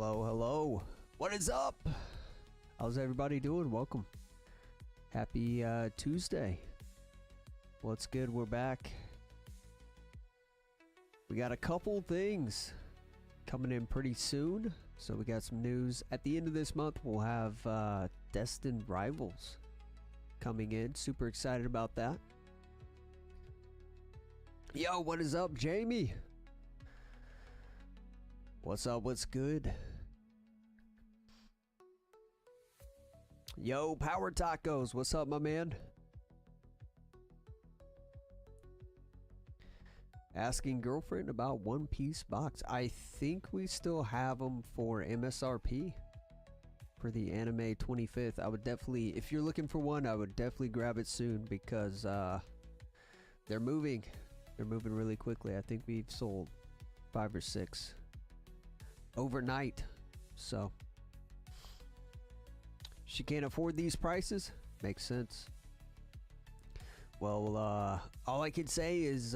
Hello, hello. What is up? How's everybody doing? Welcome. Happy Tuesday. What's good? We're back. We got a couple things coming in pretty soon. So we got some news. At the end of this month, we'll have Destined Rivals coming in. Super excited about that. Yo, what is up, Jamie? What's up? What's good? Yo, Power Tacos. What's up, my man? Asking girlfriend about One Piece box. I think we still have them for MSRP for the anime 25th. I would definitely, if you're looking for one, I would definitely grab it soon because they're moving. They're moving really quickly. I think we've sold 5 or 6 overnight. So she can't afford these prices. Makes sense. Well, all I can say is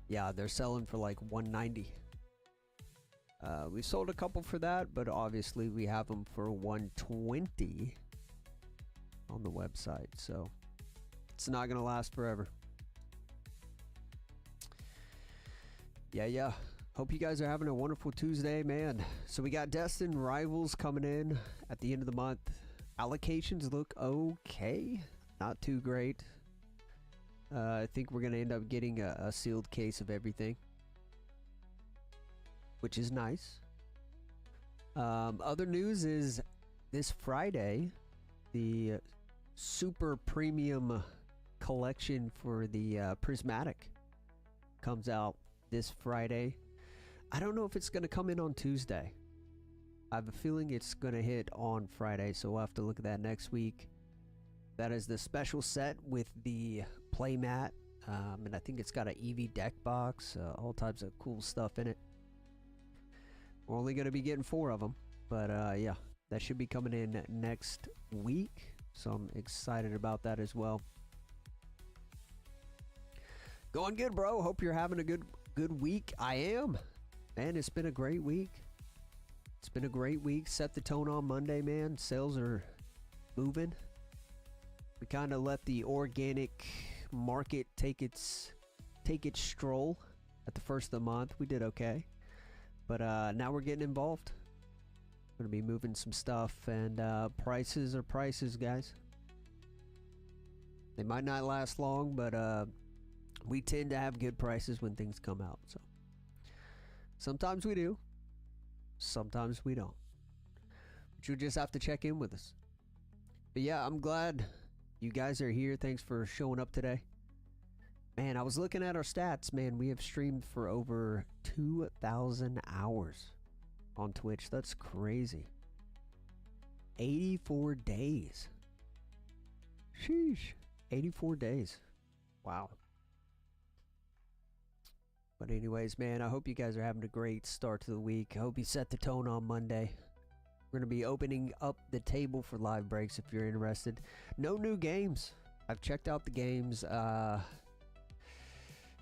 yeah, they're selling for like $190. We sold a couple for that, but obviously we have them for $120 on the website, so it's not gonna last forever. Yeah. Hope you guys are having a wonderful Tuesday, man. So we got Destined Rivals coming in at the end of the month. Allocations look okay, not too great. I think we're gonna end up getting a sealed case of everything, which is nice. Other news is this Friday, the super premium collection for the Prismatic comes out this Friday. I don't know if it's going to come in on Tuesday. I have a feeling it's going to hit on Friday, so we'll have to look at that next week. That is the special set with the playmat, and I think it's got an EV deck box, all types of cool stuff in it. We're only going to be getting 4 of them, but yeah, that should be coming in next week, so I'm excited about that as well. Going good, bro. Hope you're having a good week. I am. Man, it's been a great week. It's been a great week. Set the tone on Monday, man. Sales are moving. We kind of let the organic market take its stroll at the first of the month. We did okay. But now we're getting involved. Going to be moving some stuff, and prices are prices, guys. They might not last long, but we tend to have good prices when things come out. So sometimes we do, sometimes we don't. But you just have to check in with us. But yeah, I'm glad you guys are here. Thanks for showing up today. Man, I was looking at our stats. Man, we have streamed for over 2,000 hours on Twitch. That's crazy. 84 days. Sheesh. 84 days. Wow. But anyways, man, I hope you guys are having a great start to the week. I hope you set the tone on Monday. We're going to be opening up the table for live breaks if you're interested. No new games. I've checked out the games.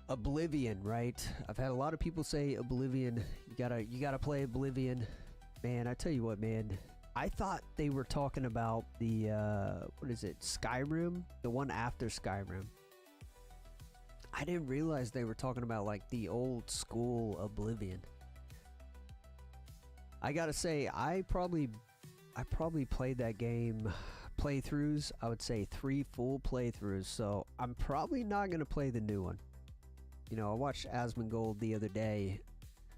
Oblivion, right? I've had a lot of people say Oblivion. You gotta play Oblivion. Man, I tell you what, man. I thought they were talking about the what is it? Skyrim? The one after Skyrim. I didn't realize they were talking about like the old school Oblivion. I gotta say, I probably played that game playthroughs. I would say 3 full playthroughs. So I'm probably not gonna play the new one. You know, I watched Asmongold the other day.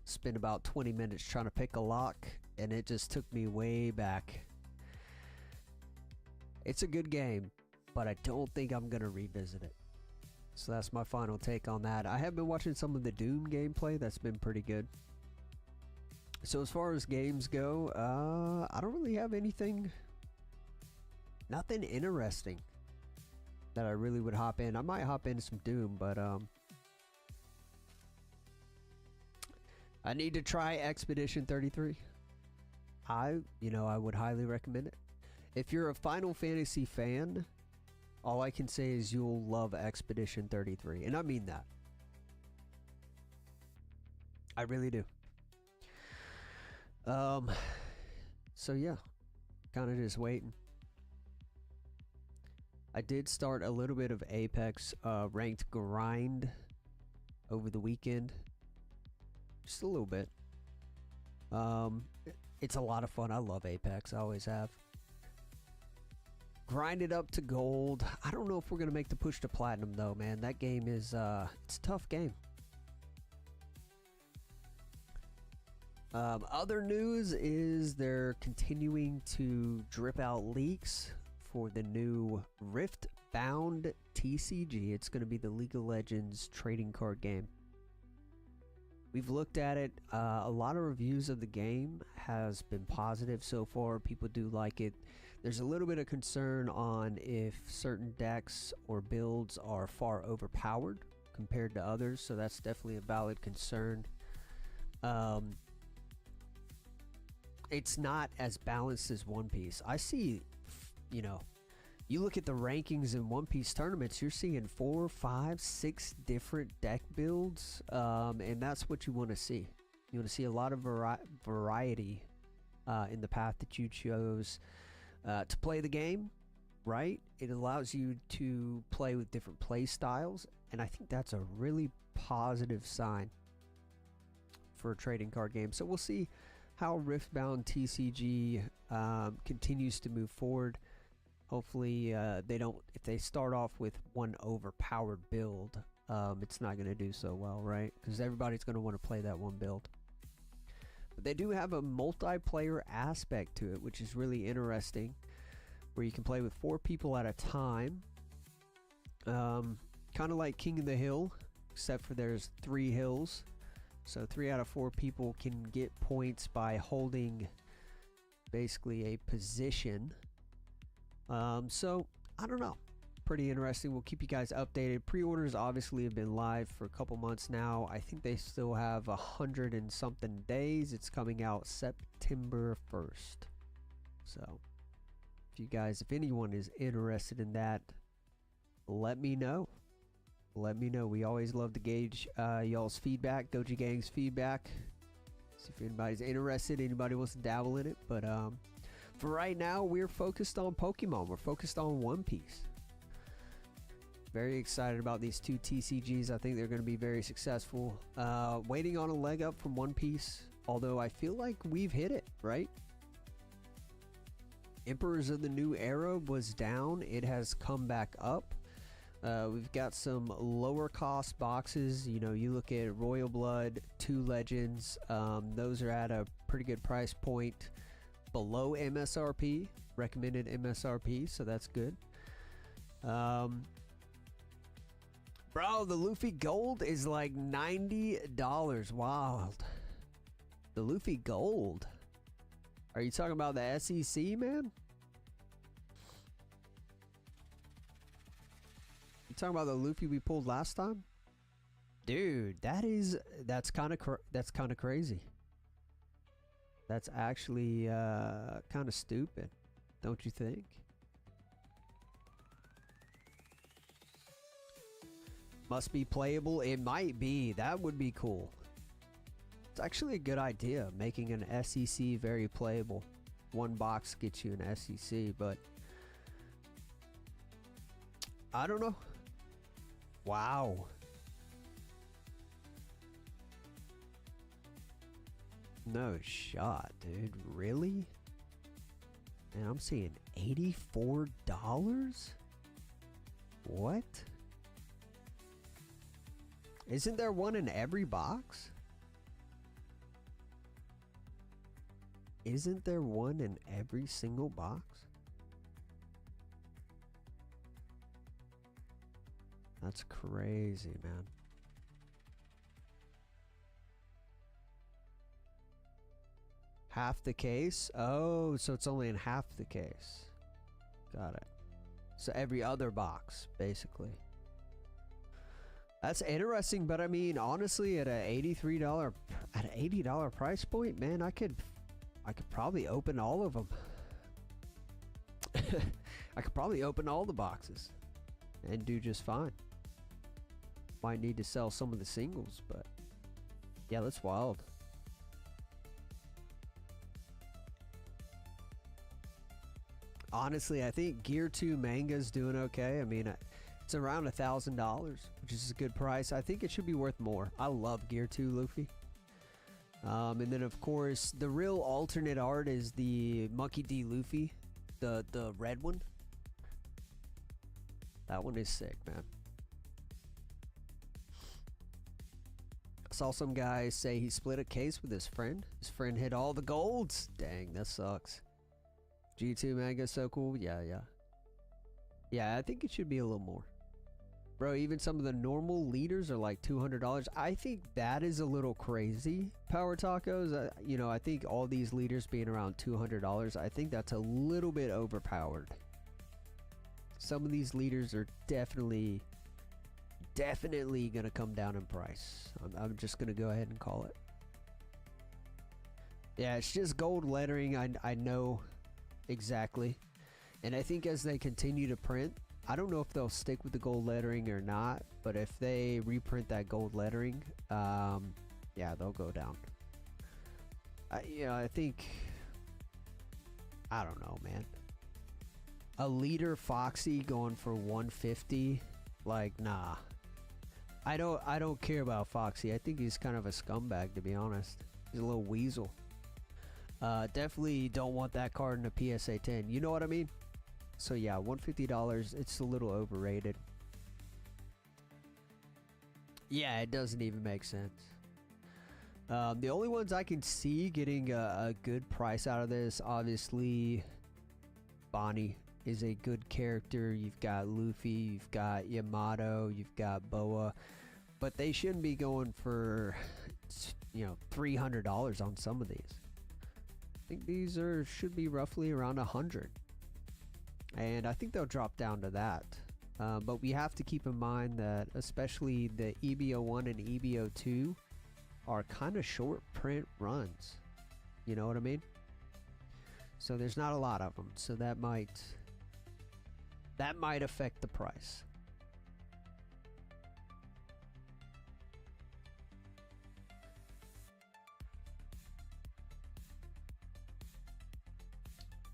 Spent about 20 minutes trying to pick a lock, and it just took me way back. It's a good game, but I don't think I'm gonna revisit it. So that's my final take on that. I have been watching some of the Doom gameplay. That's been pretty good. So as far as games go, I don't really have anything. Nothing interesting that I really would hop in. I might hop into some Doom, but I need to try Expedition 33. I would highly recommend it. If you're a Final Fantasy fan, all I can say is you'll love Expedition 33. And I mean that. I really do. So yeah, kind of just waiting. I did start a little bit of Apex ranked grind over the weekend. Just a little bit. It's a lot of fun. I love Apex. I always have. Grinded up to gold. I don't know if we're going to make the push to platinum, though, man. That game is, it's a tough game. Other news is they're continuing to drip out leaks for the new Rift-bound TCG. It's going to be the League of Legends trading card game. We've looked at it. A lot of reviews of the game has been positive so far. People do like it. There's a little bit of concern on if certain decks or builds are far overpowered compared to others, so that's definitely a valid concern. It's not as balanced as One Piece. I see, you know, you look at the rankings in One Piece tournaments, you're seeing 4, 5, 6 different deck builds, and that's what you want to see. You want to see a lot of variety in the path that you chose to play the game, right? It allows you to play with different play styles, and I think that's a really positive sign for a trading card game. So we'll see how Riftbound TCG continues to move forward. Hopefully they don't, if they start off with one overpowered build, it's not going to do so well, right? Because everybody's going to want to play that one build. But they do have a multiplayer aspect to it, which is really interesting, where you can play with 4 people at a time. Kind of like King of the Hill, except for there's 3 hills. So 3 out of 4 people can get points by holding basically a position. So I don't know, pretty interesting. We'll keep you guys updated. Pre-orders obviously have been live for a couple months now. I think they still have 100 and something days. It's coming out September 1st. So if anyone is interested in that, let me know. Let me know. We always love to gauge y'all's feedback, Doji Gang's feedback. See if anybody's interested, anybody wants to dabble in it. But for right now, we're focused on Pokemon. We're focused on One Piece. Very excited about these 2 TCGs. I think they're going to be very successful. Waiting on a leg up from One Piece, although I feel like we've hit it, right? Emperors of the New Era was down. It has come back up. We've got some lower cost boxes. You know, you look at Royal Blood, 2 Legends. Those are at a pretty good price point below MSRP, recommended MSRP, so that's good. Bro, the Luffy Gold is like $90. Wild. The Luffy Gold. Are you talking about the SEC, man? You talking about the Luffy we pulled last time? Dude, that's kind of crazy. That's actually kind of stupid, don't you think? Must be playable. It might be. That would be cool. It's actually a good idea, making an SEC very playable. 1 box gets you an SEC, but I don't know. Wow. No shot, dude. Really? And I'm seeing $84? What? Isn't there one in every box? Isn't there one in every single box? That's crazy, man. Half the case? Oh, so it's only in half the case. Got it. So every other box, basically. That's interesting, but I mean, honestly, at an $80 price point, man, I could probably open all of them. I could probably open all the boxes and do just fine. Might need to sell some of the singles, but yeah, that's wild. Honestly, I think Gear 2 manga's doing okay. I mean, it's around $1,000, which is a good price. I think it should be worth more. I love Gear 2 Luffy. And then, of course, the real alternate art is the Monkey D. Luffy, the red one. That one is sick, man. I saw some guy say he split a case with his friend. His friend hit all the golds. Dang, that sucks. G2 manga so cool. Yeah. Yeah, I think it should be a little more. Bro, even some of the normal leaders are like $200. I think that is a little crazy, Power Tacos. You know, I think all these leaders being around $200, I think that's a little bit overpowered. Some of these leaders are definitely gonna come down in price. I'm just gonna go ahead and call it. Yeah, it's just gold lettering. I know exactly. And I think as they continue to print, I don't know if they'll stick with the gold lettering or not, but if they reprint that gold lettering, yeah, they'll go down. I think, I don't know, man. A leader Foxy going for 150, like, nah. I don't care about Foxy. I think he's kind of a scumbag, to be honest. He's a little weasel. Definitely don't want that card in a PSA 10. You know what I mean? So yeah, $150, it's a little overrated. Yeah, it doesn't even make sense. The only ones I can see getting a good price out of this, obviously, Bonnie is a good character. You've got Luffy, you've got Yamato, you've got Boa, but they shouldn't be going for, you know, $300 on some of these. I think these should be roughly around 100. And I think they'll drop down to that. But we have to keep in mind that especially the EBO1 and EBO2 are kind of short print runs. You know what I mean? So there's not a lot of them. So that might affect the price.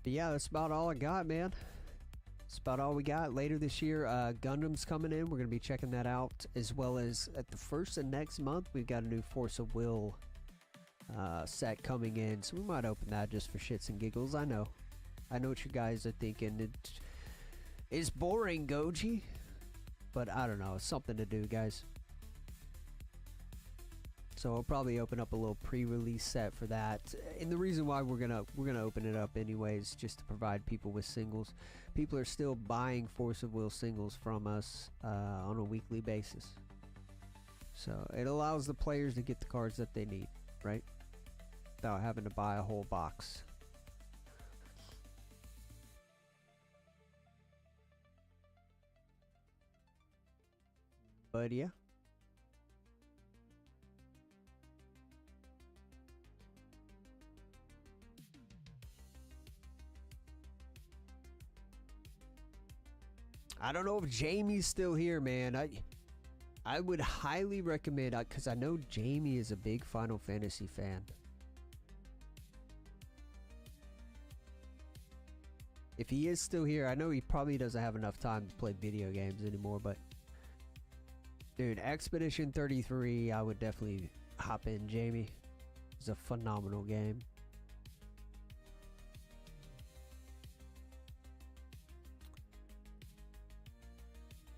But yeah, that's about all I got, man. That's about all we got. Later this year, Gundam's coming in. We're going to be checking that out. As well as at the first of next month, we've got a new Force of Will set coming in. So we might open that just for shits and giggles. I know what you guys are thinking. It's boring, Goji. But I don't know. It's something to do, guys. So we'll probably open up a little pre-release set for that. And the reason why we're gonna open it up anyways, just to provide people with singles. People are still buying Force of Will singles from us on a weekly basis. So it allows the players to get the cards that they need, right? Without having to buy a whole box. But yeah. I don't know if Jamie's still here, man. I would highly recommend, because I know Jamie is a big Final Fantasy fan. If he is still here, I know he probably doesn't have enough time to play video games anymore, but dude, Expedition 33, I would definitely hop in, Jamie. It's a phenomenal game.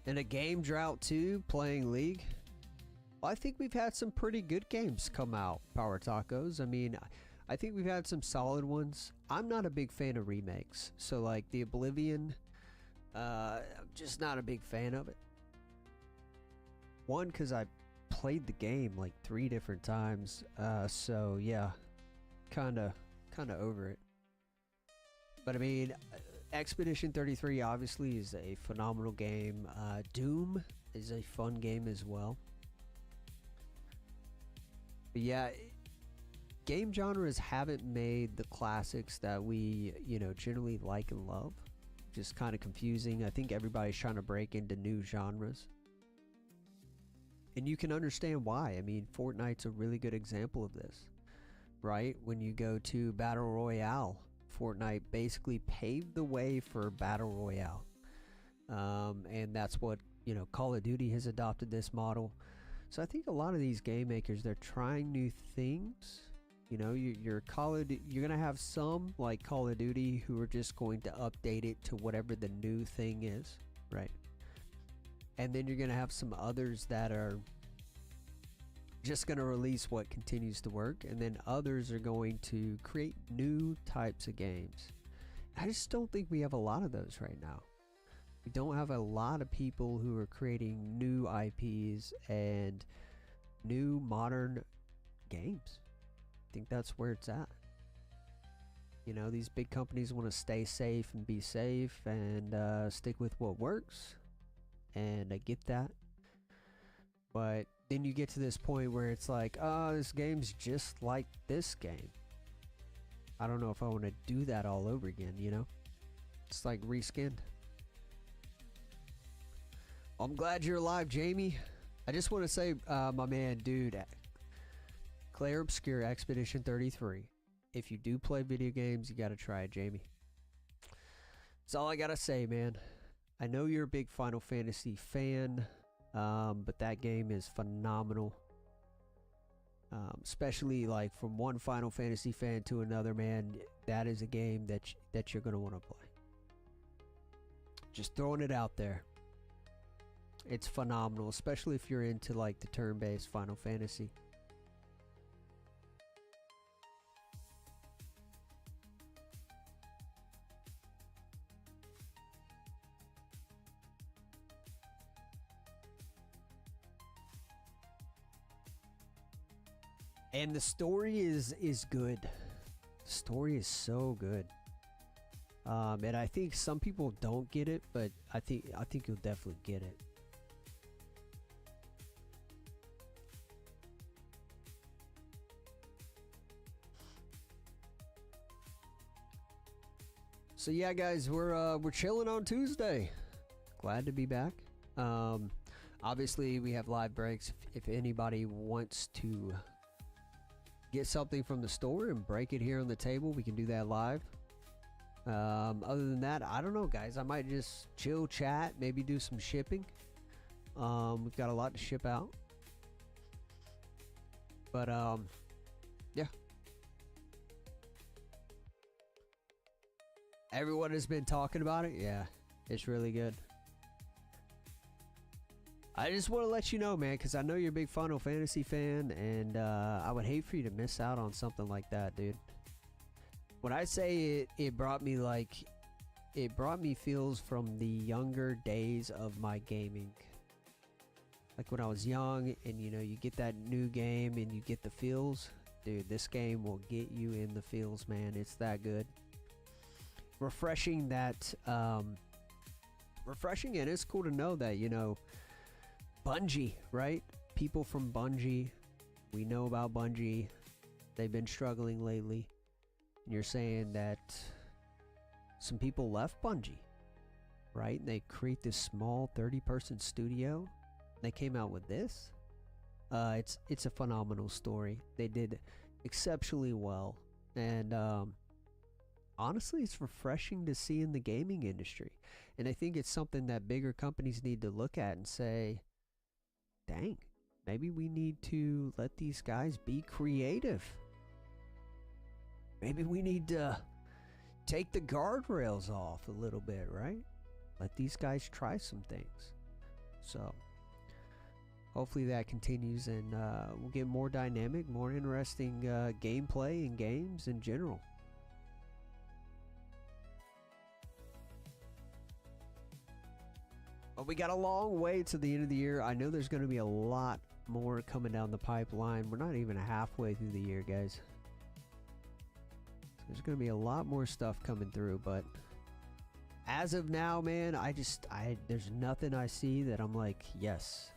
In a game drought too, playing League. Well, I think we've had some pretty good games come out, Power Tacos. I mean, I think we've had some solid ones. I'm not a big fan of remakes. So like the Oblivion, I'm just not a big fan of it. One, because I played the game like 3 different times. So yeah, kinda over it. But I mean, Expedition 33 obviously is a phenomenal game. Doom is a fun game as well. But yeah, game genres haven't made the classics that we, generally like and love. Just kind of confusing. I think everybody's trying to break into new genres. And you can understand why. I mean, Fortnite's a really good example of this, right? When you go to Battle Royale, Fortnite basically paved the way for Battle Royale. And that's what, you know, Call of Duty has adopted this model. So I think a lot of these game makers, they're trying new things. You know, you're gonna have some like Call of Duty who are just going to update it to whatever the new thing is, right? And then you're gonna have some others that are just gonna release what continues to work, and then others are going to create new types of games. I just don't think we have a lot of those right now. We don't have a lot of people who are creating new IPs and new modern games. I think that's where it's at. You know, these big companies want to stay safe and be safe and stick with what works. And I get that. But then you get to this point where it's like, oh, this game's just like this game. I don't know if I want to do that all over again, you know? It's like reskinned. I'm glad you're alive, Jamie. I just want to say, my man, dude, Claire Obscure Expedition 33. If you do play video games, you gotta try it, Jamie. That's all I gotta say, man. I know you're a big Final Fantasy fan, but that game is phenomenal. Especially like from one Final Fantasy fan to another, man. That is a game that you're gonna want to play. Just throwing it out there. It's phenomenal, especially if you're into like the turn-based Final Fantasy. And the story is good. The story is so good. And I think some people don't get it, but I think you'll definitely get it. So yeah, guys, we're chilling on Tuesday. Glad to be back. Obviously, we have live breaks. If anybody wants to get something from the store and break it here on the table, we can do that live. Other than that, I don't know, guys. I might just chill, chat, maybe do some shipping. We've got a lot to ship out. But yeah. Everyone has been talking about it. Yeah, it's really good. I just want to let you know, man, because I know you're a big Final Fantasy fan, and I would hate for you to miss out on something like that, dude. When I say it brought me feels from the younger days of my gaming. Like when I was young, and you know, you get that new game and you get the feels. Dude, this game will get you in the feels, man. It's that good. Refreshing, and it's cool to know that, you know, Bungie, right? People from Bungie, we know about Bungie. They've been struggling lately. And you're saying that some people left Bungie, right? They create this small 30-person studio. They came out with this. It's a phenomenal story. They did exceptionally well, and honestly, it's refreshing to see in the gaming industry. And I think it's something that bigger companies need to look at and say, dang, maybe we need to let these guys be creative. Maybe we need to take the guardrails off a little bit, right? Let these guys try some things. So hopefully that continues, and we'll get more dynamic, more interesting gameplay and games in general. But we got a long way to the end of the year. I know there's going to be a lot more coming down the pipeline. We're not even halfway through the year, guys. So there's going to be a lot more stuff coming through, but as of now, man, there's nothing I see that I'm like, yes,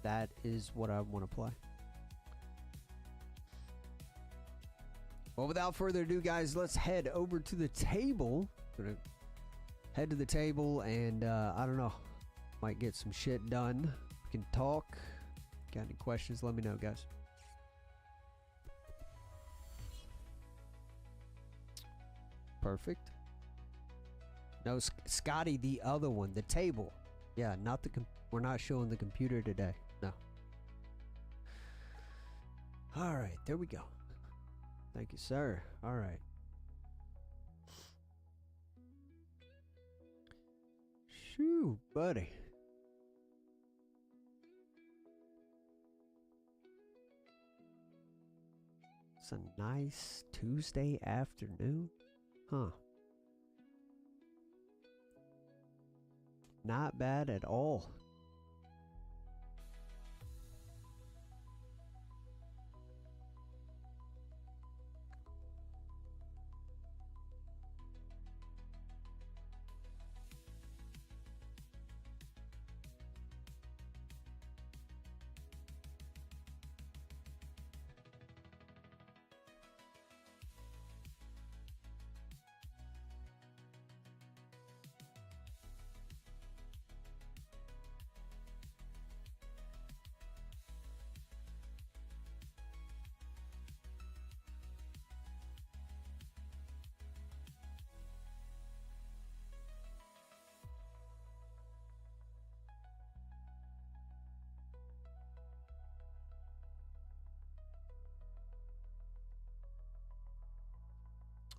that is what I want to play. Well, without further ado, guys, let's head over to the table. Gonna head to the table, and I don't know, might get some shit done. We can talk. Got any questions? Let me know, guys. Perfect. No, Scotty, the other one, the table. Yeah, not the we're not showing the computer today. No. All right, there we go. Thank you, sir. All right. Shoo, buddy. It's a nice Tuesday afternoon. Huh. Not bad at all.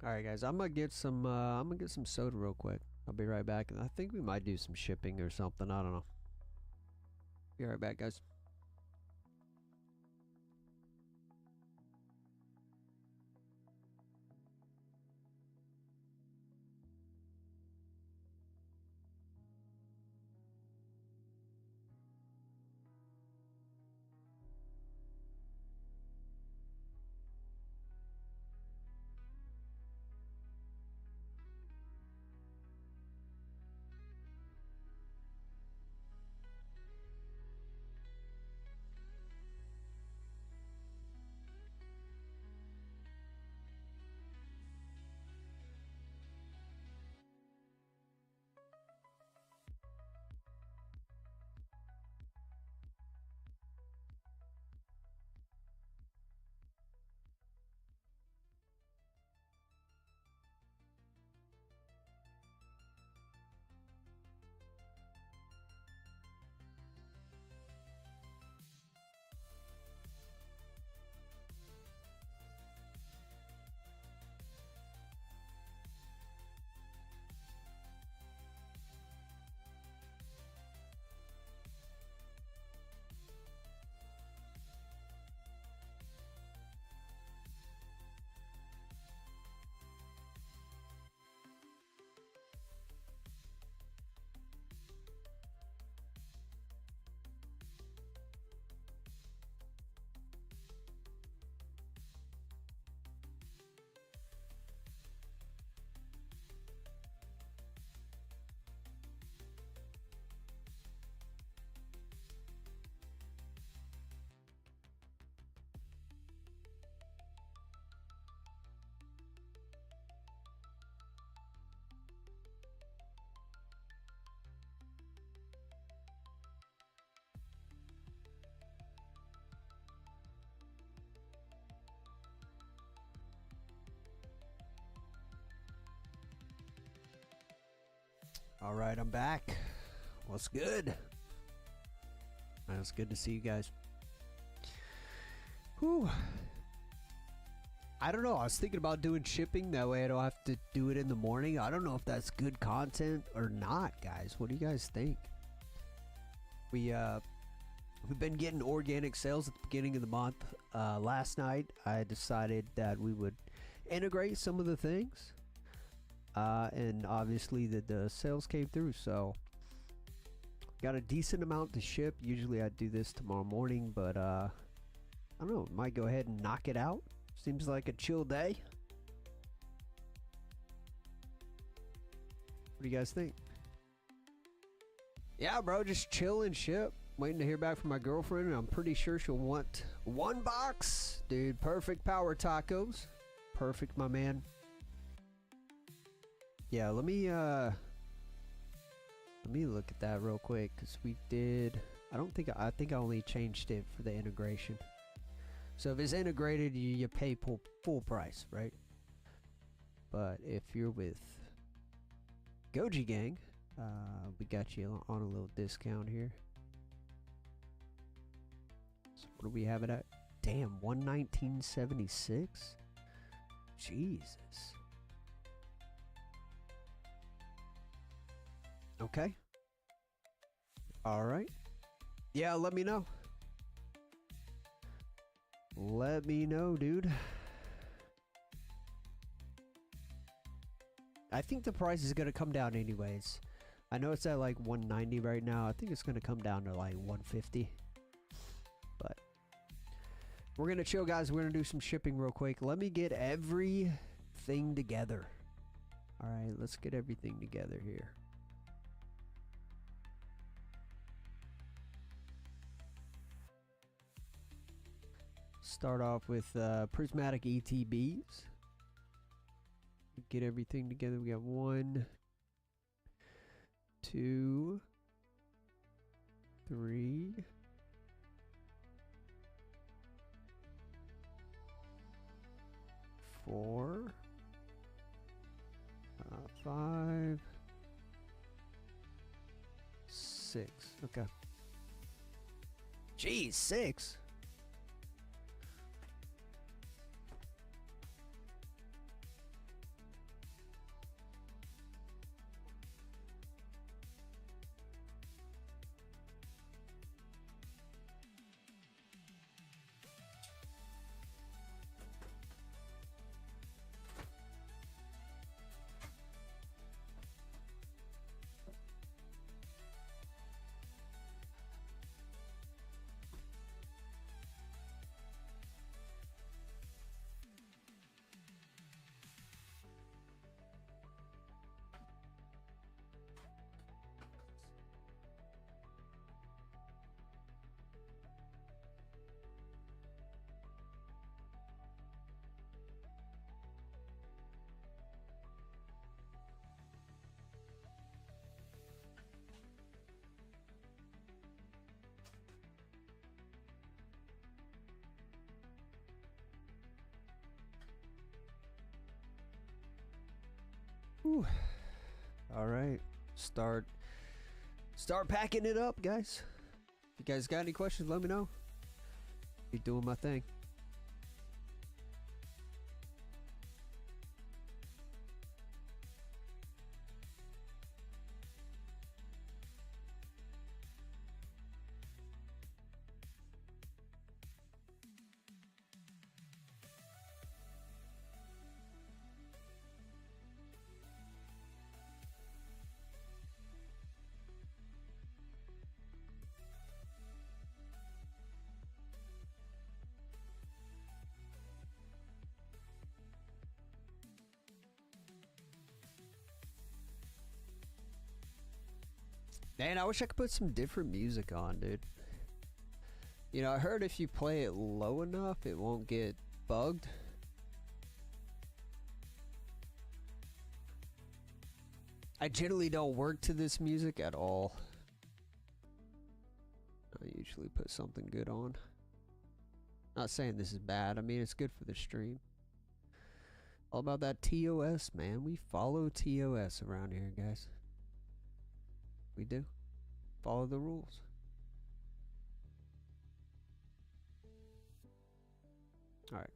All right, guys. I'm gonna get some soda real quick. I'll be right back, and I think we might do some shipping or something. I don't know. Be right back, guys. All right, I'm back. What's good? It's good to see you guys. Whew. I don't know. I was thinking about doing shipping. That way I don't have to do it in the morning. I don't know if that's good content or not, guys. What do you guys think? We've been getting organic sales at the beginning of the month. Last night, I decided that we would integrate some of the things. And obviously the sales came through, so got a decent amount to ship. Usually I do this tomorrow morning, but I don't know, might go ahead and knock it out. Seems like a chill day. What do you guys think? Yeah, bro, just chill and ship. Waiting to hear back from my girlfriend, and I'm pretty sure she'll want one box. Dude, perfect power tacos. Perfect, my man. Yeah, let me look at that real quick, because we did, I think I only changed it for the integration. So if it's integrated, you pay full price, right? But if you're with Goji Gang, we got you on a little discount here. So what do we have it at? Damn, 119.76. Jesus. Okay. All right. Yeah, let me know. Let me know, dude. I think the price is going to come down anyways. I know it's at like 190 right now. I think it's going to come down to like 150. But we're going to chill, guys. We're going to do some shipping real quick. Let me get everything together. All right, let's get everything together here. Start off with prismatic ETBs. Get everything together. We got 1, 2, 3, 4, 5, 6. Okay. Geez, 6. Whew. All right, start packing it up, guys. If you guys got any questions, let me know. Be doing my thing. Man, I wish I could put some different music on, dude. You know, I heard if you play it low enough, it won't get bugged. I generally don't work to this music at all. I usually put something good on. Not saying this is bad. I mean, it's good for the stream. All about that TOS, man. We follow TOS around here, guys. We do. Follow the rules. All right.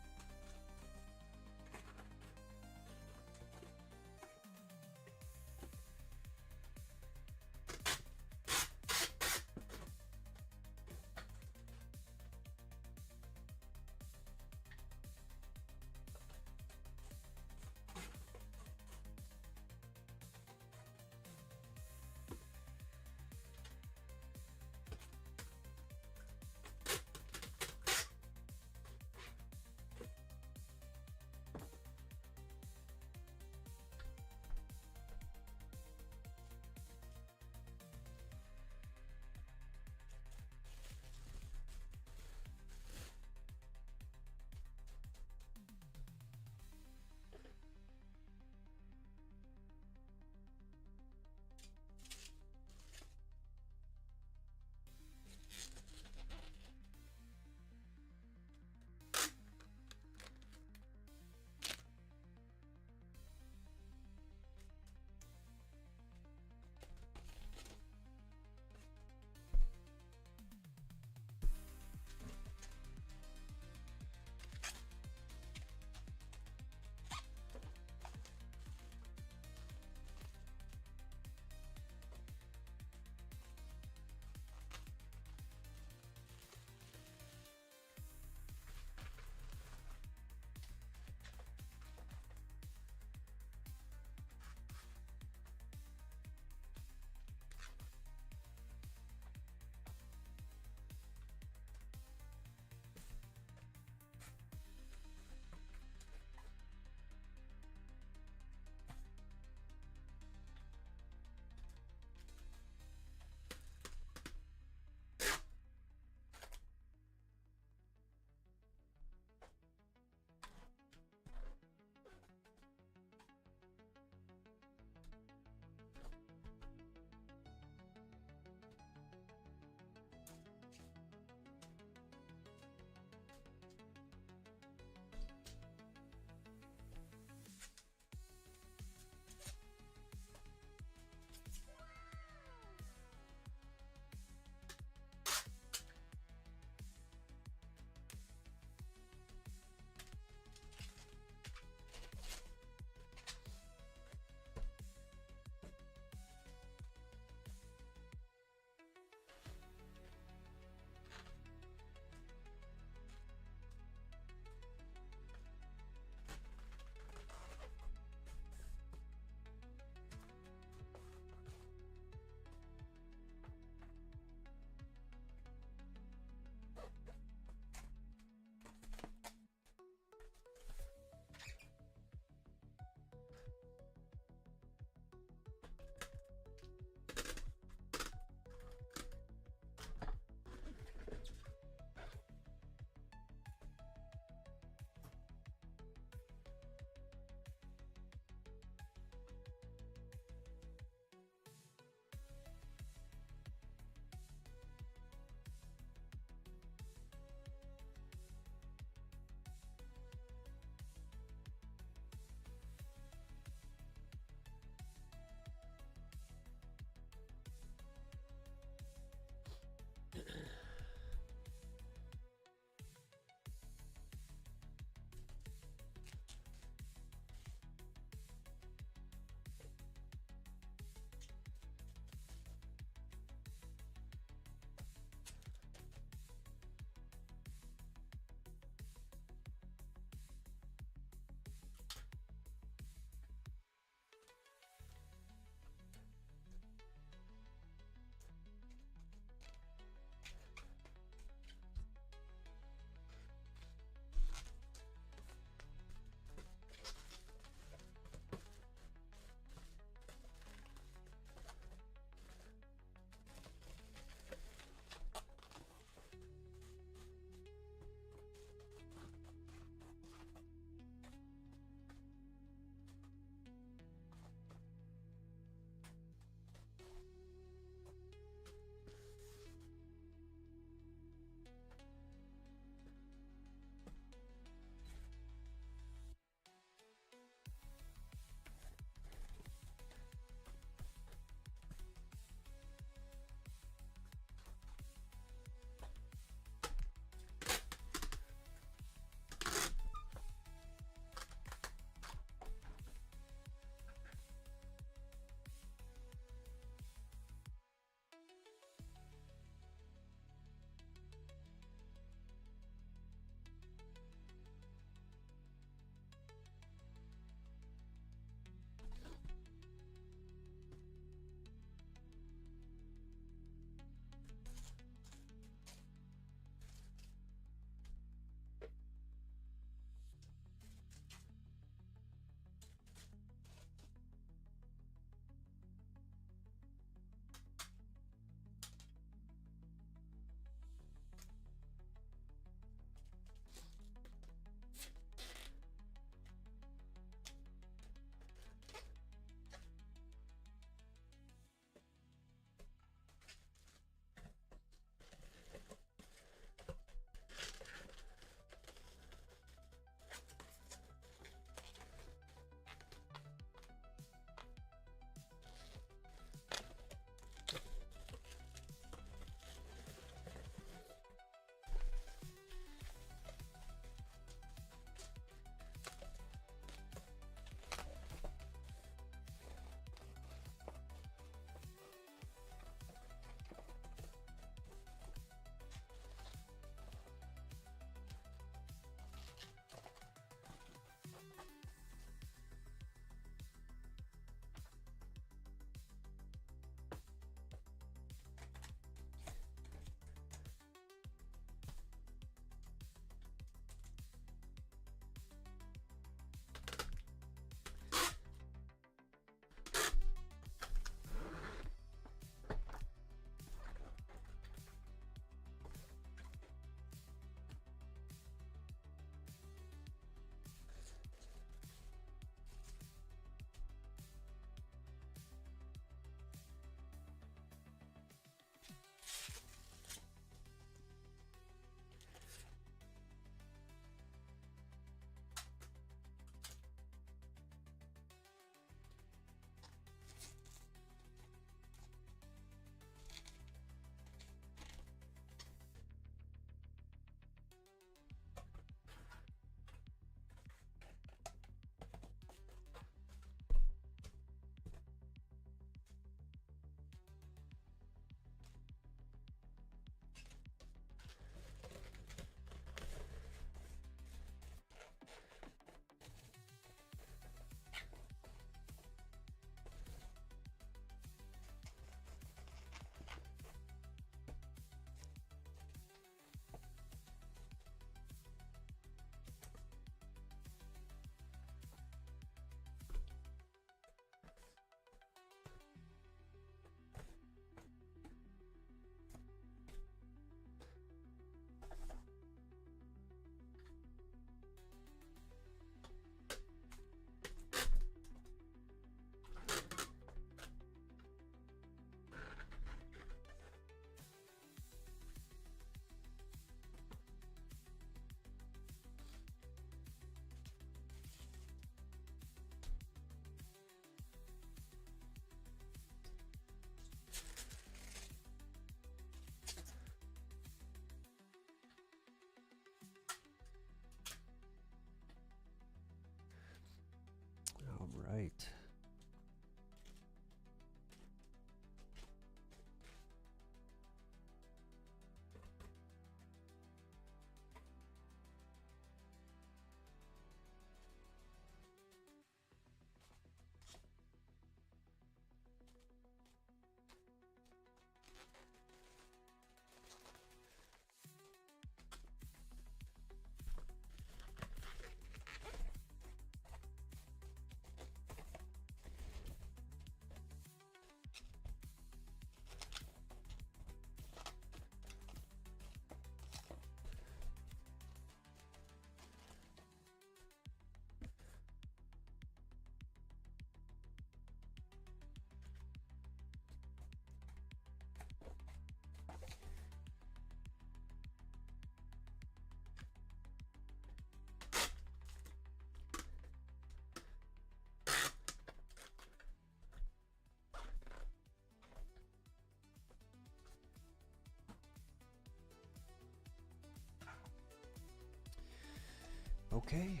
Okay.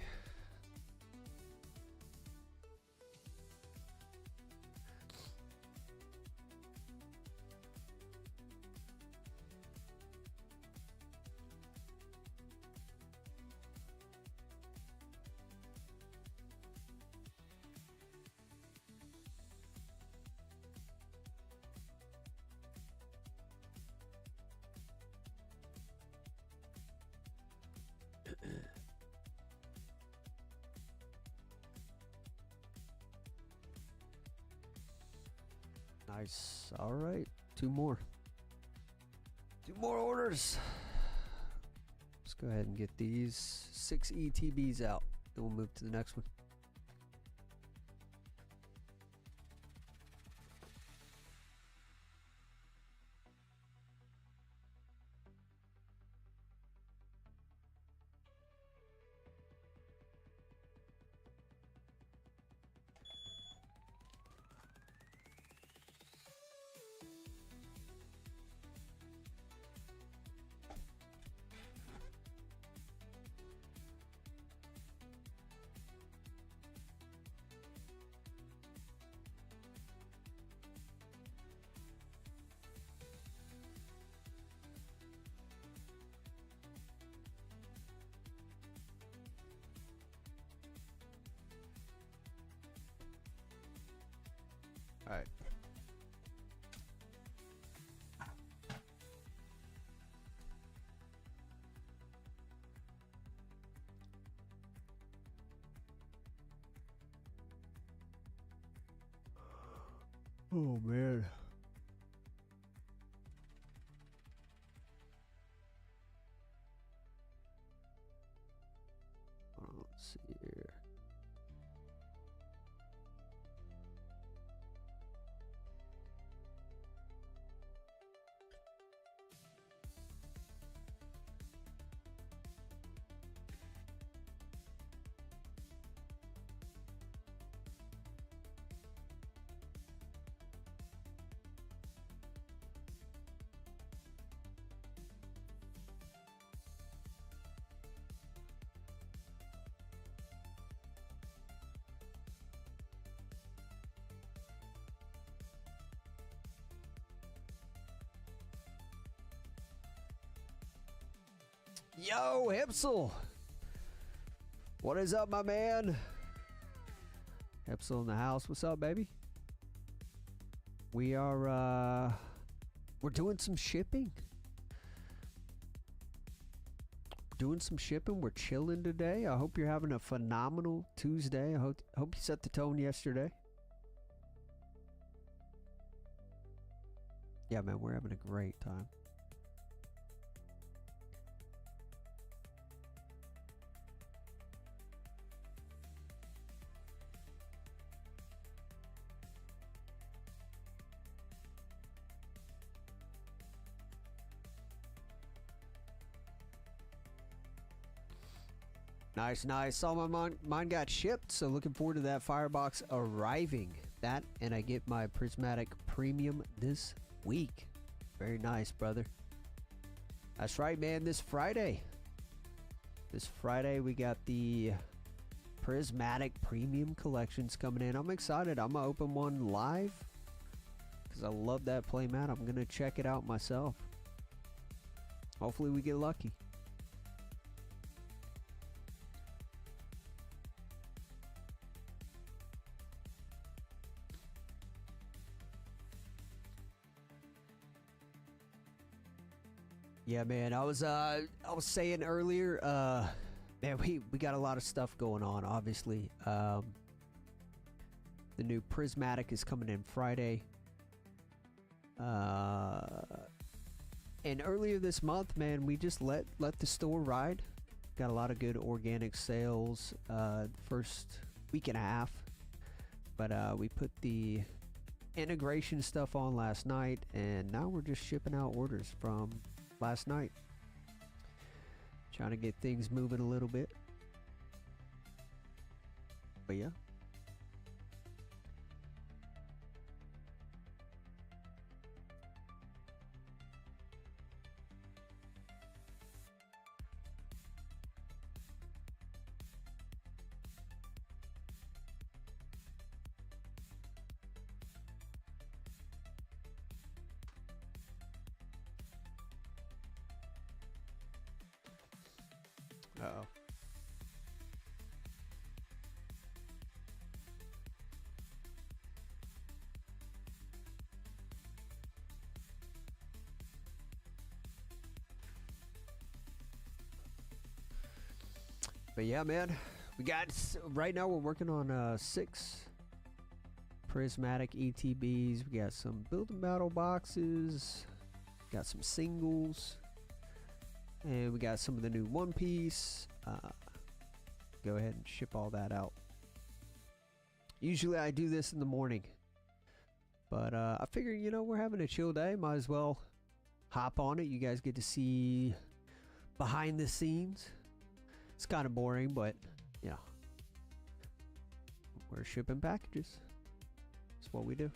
Nice. All right. Two more. Two more orders. Let's go ahead and get these 6 ETBs out. Then we'll move to the next one. All right. Oh man. Let's see here. Yo, Hipsel. What is up, my man? Hipsel in the house. What's up, baby? We are, we're doing some shipping. Doing some shipping. We're chilling today. I hope you're having a phenomenal Tuesday. I hope you set the tone yesterday. Yeah, man, we're having a great time. Nice, nice. Saw mine got shipped, so looking forward to that firebox arriving. That, and I get my Prismatic Premium this week. Very nice, brother. That's right, man. This Friday we got the Prismatic Premium collections coming in. I'm excited. I'm gonna open one live because I love that playmat. I'm gonna check it out myself. Hopefully we get lucky. Yeah, man. I was saying earlier, man, we got a lot of stuff going on. Obviously, the new Prismatic is coming in Friday. And earlier this month, man, we just let the store ride. Got a lot of good organic sales the first week and a half. But we put the integration stuff on last night, and now we're just shipping out orders from last night. Trying to get things moving a little bit. But yeah. But yeah, man, we got right now we're working on 6 prismatic ETBs. We got some building battle boxes, got some singles, and we got some of the new One Piece. Go ahead and ship all that out. Usually I do this in the morning, but I figured, you know, we're having a chill day, might as well hop on it. You guys get to see behind the scenes. It's kind of boring, but yeah, we're shipping packages. That's what we do.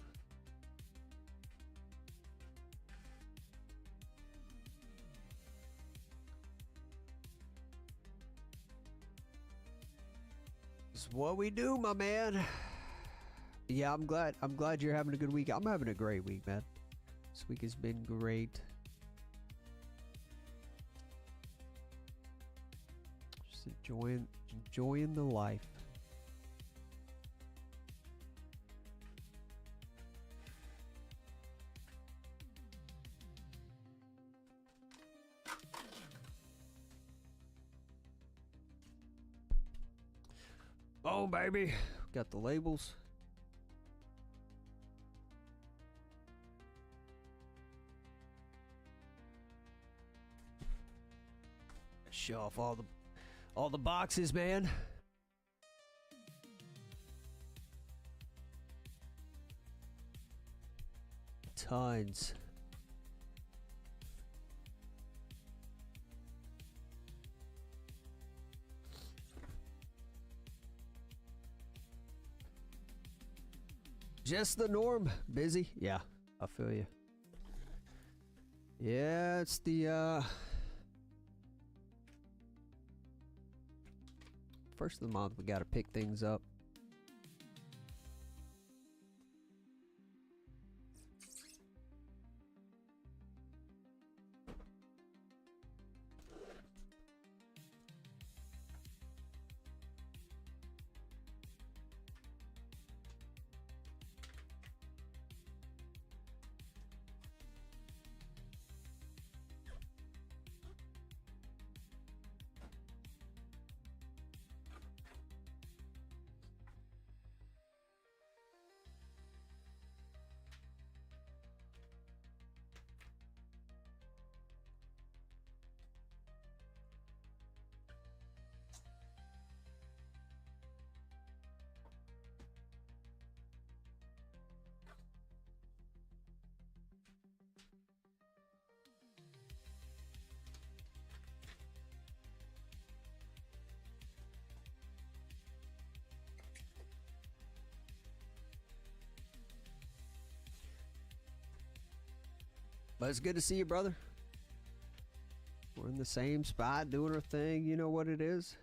It's what we do, my man. Yeah, I'm glad you're having a good week. I'm having a great week, man. This week has been great. Just enjoying the life. Oh, baby. Got the labels. Show off all the boxes, man. Tons. Just the norm. Busy? Yeah, I feel you. Yeah, it's the first of the month. We gotta pick things up. But it's good to see you, brother. We're in the same spot doing our thing. You know what it is.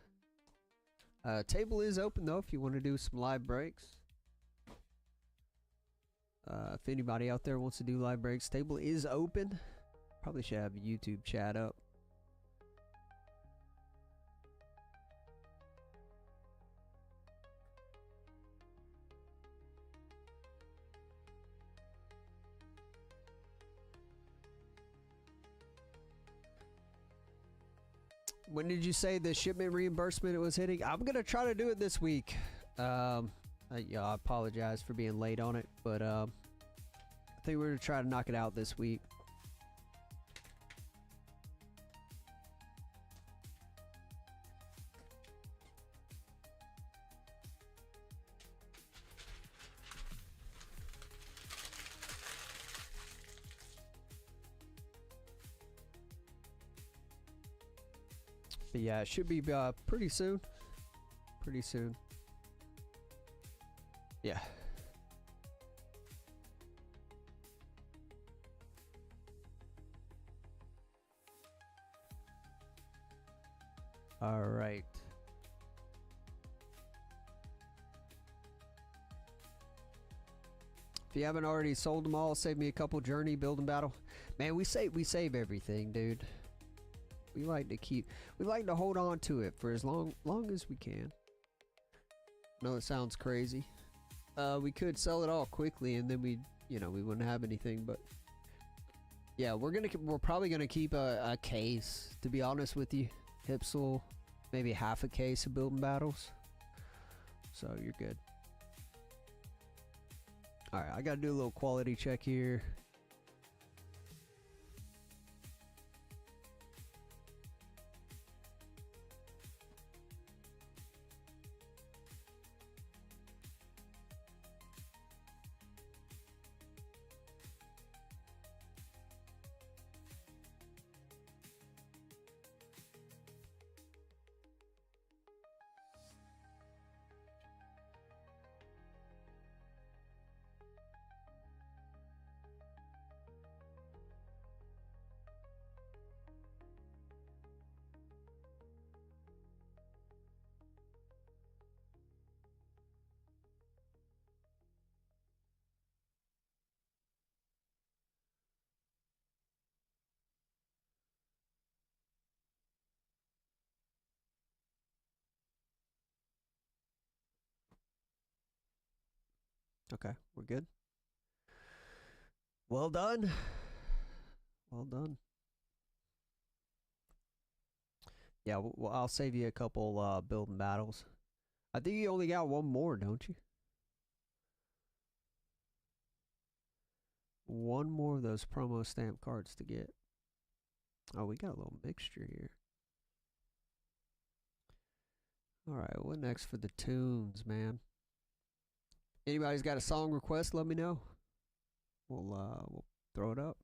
Table is open, though, if you want to do some live breaks. If anybody out there wants to do live breaks, table is open. Probably should have a YouTube chat up. When did you say the shipment reimbursement was hitting? I'm going to try to do it this week. Yeah, I apologize for being late on it, but I think we're going to try to knock it out this week. But yeah, it should be pretty soon. Pretty soon. Yeah. All right. If you haven't already sold them all, save me a couple journey building battle. Man, we save everything, dude. We like to hold on to it for as long as we can. I know it sounds crazy. We could sell it all quickly and then we wouldn't have anything, but yeah, we're probably gonna keep a case, to be honest with you, Hipsel. maybe half a case of building battles. So you're good. Alright, I gotta do a little quality check here. Okay, we're good. Well done. Well done. Yeah, well, I'll save you a couple building battles. I think you only got one more, don't you? One more of those promo stamp cards to get. Oh, we got a little mixture here. Alright, what next for the tunes, man? Anybody's got a song request, let me know. We'll throw it up.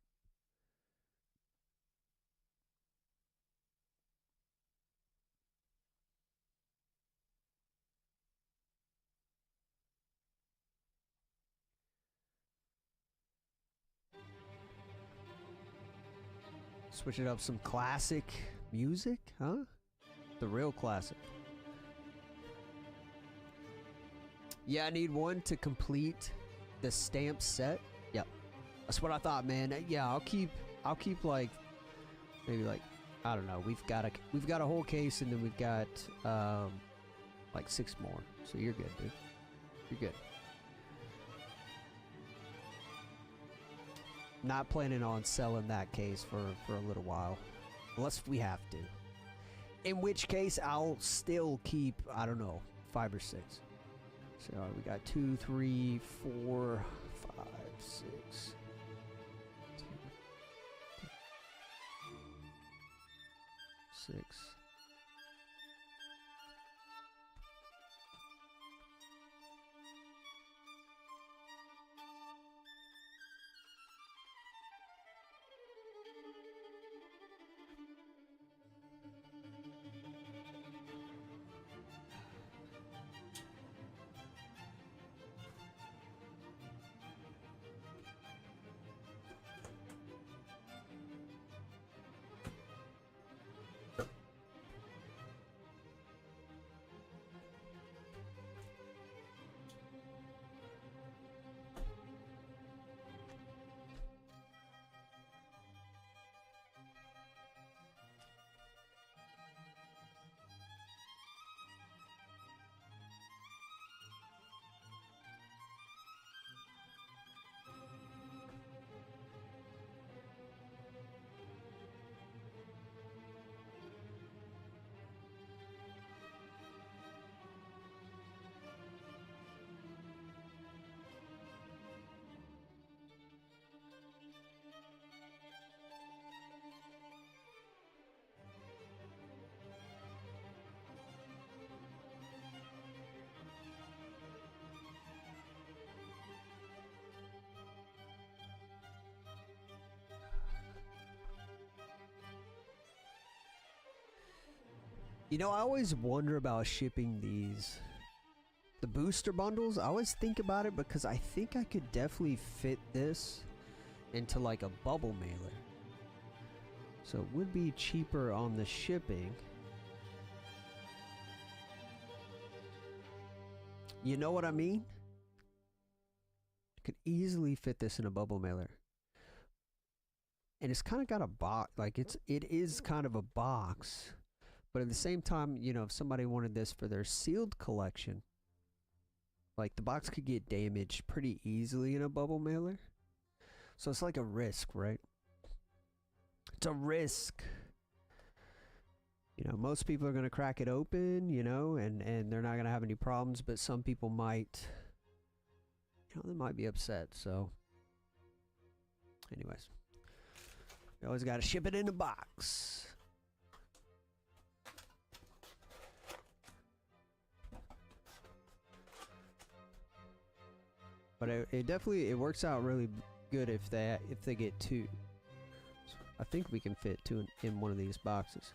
Switch it up, some classic music, huh? The real classic. Yeah, I need one to complete the stamp set. Yep, that's what I thought, man. Yeah, I'll keep like maybe like I don't know. We've got a whole case, and then we've got like 6 more. So you're good, dude. You're good. Not planning on selling that case for a little while, unless we have to. In which case, I'll still keep, I don't know, 5 or 6. So we got 2, 3, 4, 5, 6. 6. You know, I always wonder about shipping the booster bundles. I always think about it because I think I could definitely fit this into like a bubble mailer. So it would be cheaper on the shipping. You know what I mean? Could easily fit this in a bubble mailer. And it's kind of got a box, like it is kind of a box. But at the same time, you know, if somebody wanted this for their sealed collection, like the box could get damaged pretty easily in a bubble mailer. So it's like a risk, right? It's a risk. You know, most people are going to crack it open, you know, and they're not going to have any problems, but some people might, you know, they might be upset. So anyways, you always got to ship it in a box. But it definitely, it works out really good if they get two. So I think we can fit two in one of these boxes.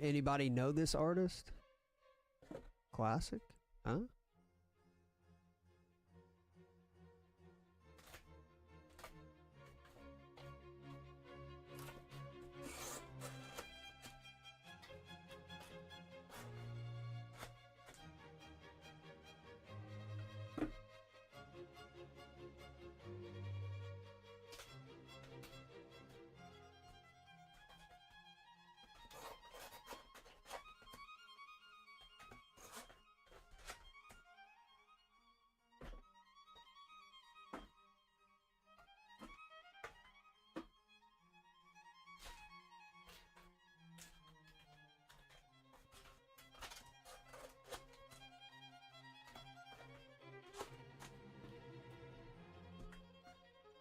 Anybody know this artist? Classic? Huh?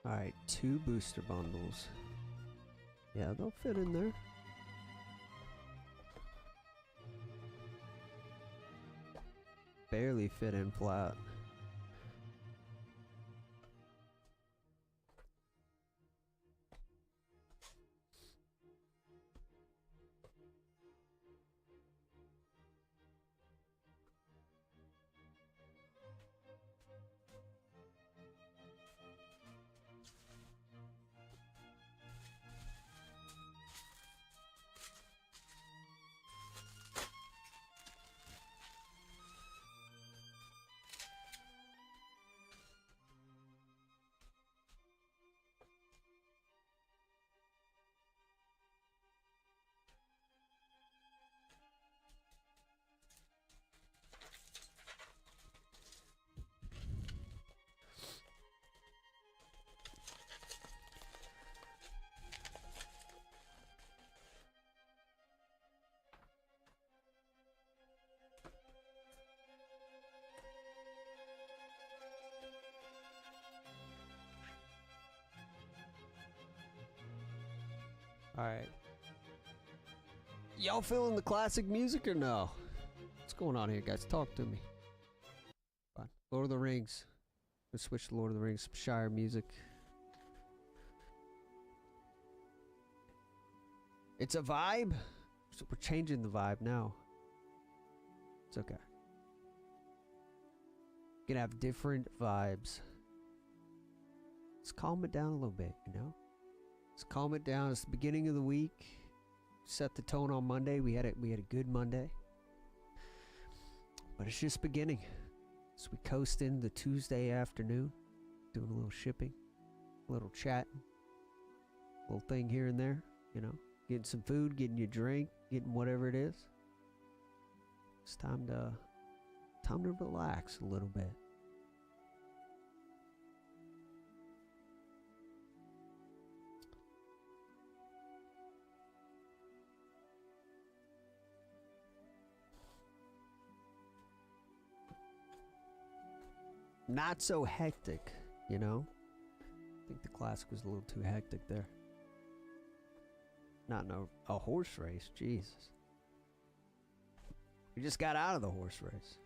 Alright, 2 booster bundles. Yeah, they'll fit in there. Barely fit in flat. Alright. Y'all feeling the classic music or no? What's going on here, guys? Talk to me. Fine. Lord of the Rings. Let's switch to Lord of the Rings, some Shire music. It's a vibe? So we're changing the vibe now. It's okay. Gonna have different vibes. Let's calm it down a little bit, you know? Let's calm it down. It's the beginning of the week. Set the tone on Monday. We had a good Monday. But it's just beginning. So we coast into the Tuesday afternoon. Doing a little shipping. A little chatting. A little thing here and there. You know. Getting some food. Getting your drink. Getting whatever it is. It's time to relax a little bit. Not so hectic, you know? I think the classic was a little too hectic there. Not in a horse race, Jesus. We just got out of the horse race.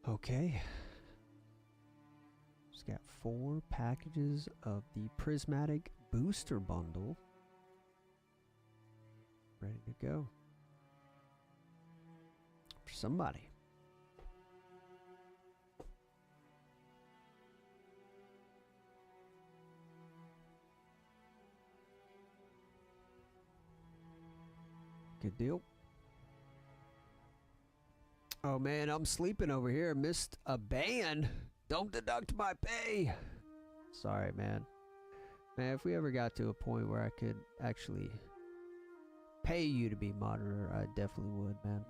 Okay. Just got 4 packages of the Prismatic Booster Bundle. Ready to go. For somebody. Good deal. Oh man, I'm sleeping over here. Missed a ban. Don't deduct my pay. Sorry, man. Man, if we ever got to a point where I could actually pay you to be monitor, I definitely would, man.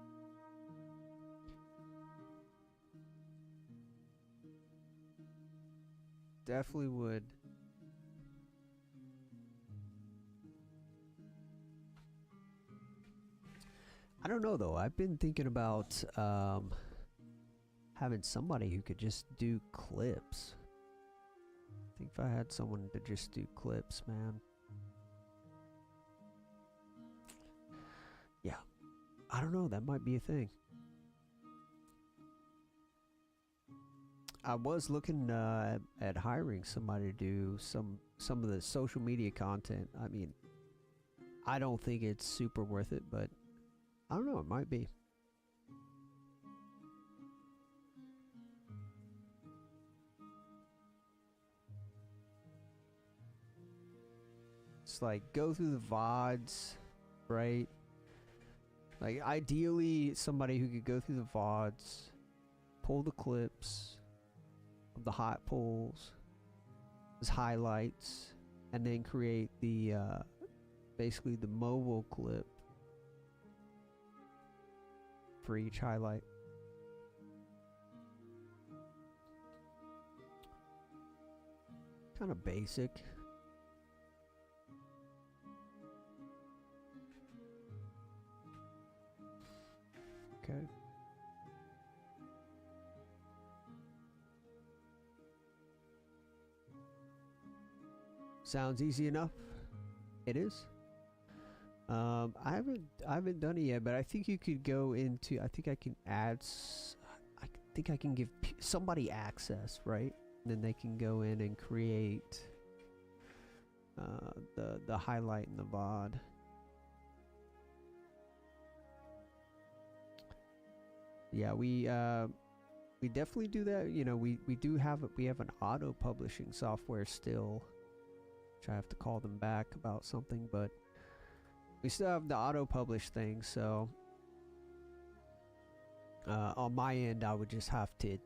Definitely would. I don't know though. I've been thinking about having somebody who could just do clips. I think if I had someone to just do clips, man. Yeah. I don't know. That might be a thing. I was looking at hiring somebody to do some of the social media content. I mean, I don't think it's super worth it, but I don't know, it might be. It's like go through the VODs, right? Like ideally somebody who could go through the VODs, pull the clips of the hot pulls as highlights, and then create the basically the mobile clip for each highlight. Kind of basic. Okay. Sounds easy enough. It is. I haven't done it yet, but I think you could go into. I think I can add. I think I can give somebody access, right? And then they can go in and create the highlight in the VOD. Yeah, we definitely do that. You know, we have an auto publishing software still, which I have to call them back about something, but we still have the auto publish thing. So on my end, I would just have to,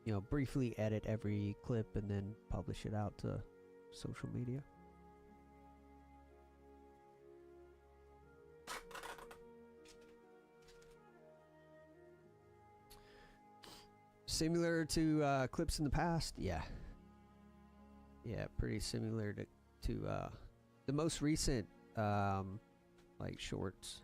you know, briefly edit every clip and then publish it out to social media. Similar to clips in the past, yeah. Yeah, pretty similar to the most recent like shorts.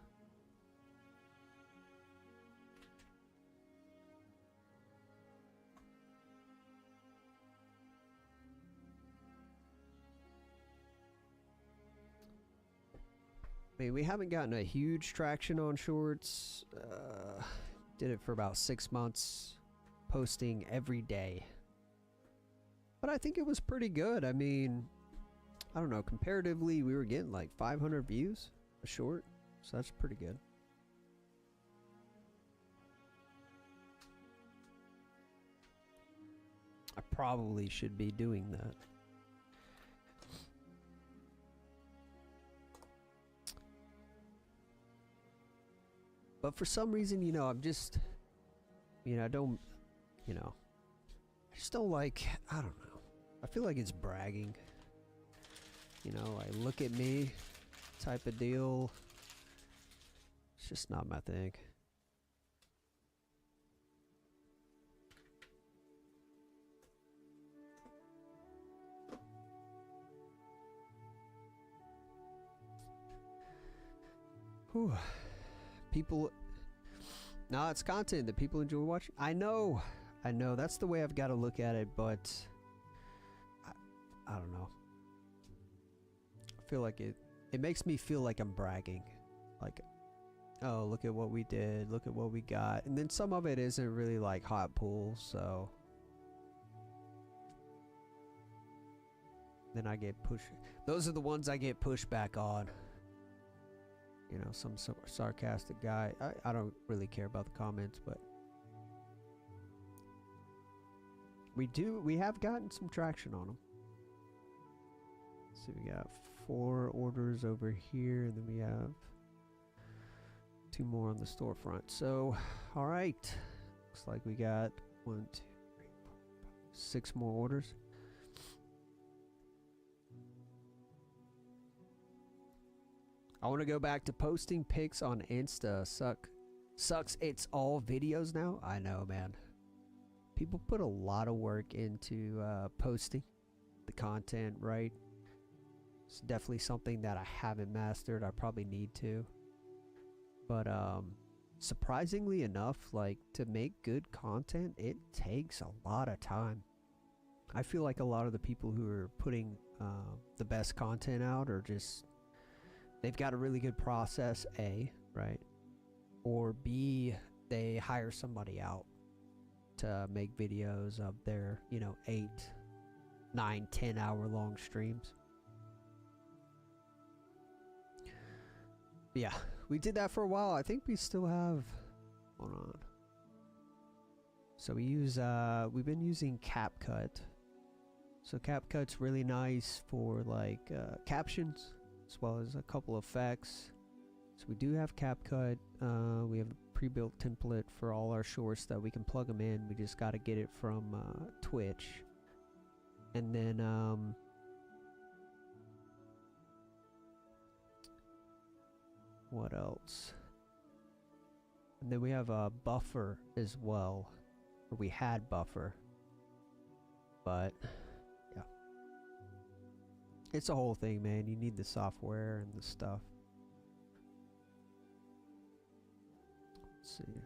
I mean, we haven't gotten a huge traction on shorts. Did it for about 6 months, posting every day. But I think it was pretty good. I mean, I don't know, comparatively, we were getting like 500 views a short, so that's pretty good. I probably should be doing that. But for some reason, you know, I'm just, you know, I don't, you know, I just don't like, I don't know. I feel like it's bragging. You know, like, look at me type of deal. It's just not my thing. Whew. People, no, it's content that people enjoy watching. I know, that's the way I've got to look at it, but I don't know. I feel like it makes me feel like I'm bragging. Like, oh, look at what we did, look at what we got. And then some of it isn't really like hot pulls, so then I get pushed. Those are the ones I get pushed back on. You know, some sarcastic guy. I don't really care about the comments, but we have gotten some traction on them. So we got 4 orders over here, and then we have 2 more on the storefront. So, all right. Looks like we got 1, 2, 3, 4, 5, 6 more orders. I want to go back to posting pics on Insta. Sucks. It's all videos now. I know, man. People put a lot of work into posting the content, right? It's definitely something that I haven't mastered. I probably need to. But surprisingly enough, like, to make good content, it takes a lot of time. I feel like a lot of the people who are putting the best content out are just, they've got a really good process, A, right? Or B, they hire somebody out to make videos of their, you know, 8, 9, 10 hour long streams. Yeah, we did that for a while. I think we still have, hold on. So we use, we've been using CapCut. So CapCut's really nice for like captions, as well as a couple effects. So we do have CapCut. We have a pre-built template for all our shorts that we can plug them in. We just got to get it from Twitch. And then what else? And then we have a Buffer as well. Or we had Buffer. But yeah. It's a whole thing, man. You need the software and the stuff. Let's see.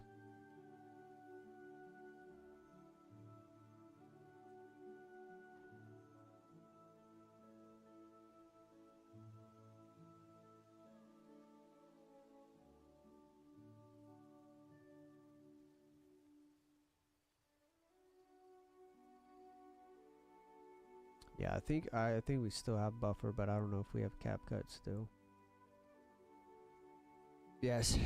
Yeah, I think we still have Buffer, but I don't know if we have CapCut still. Yes.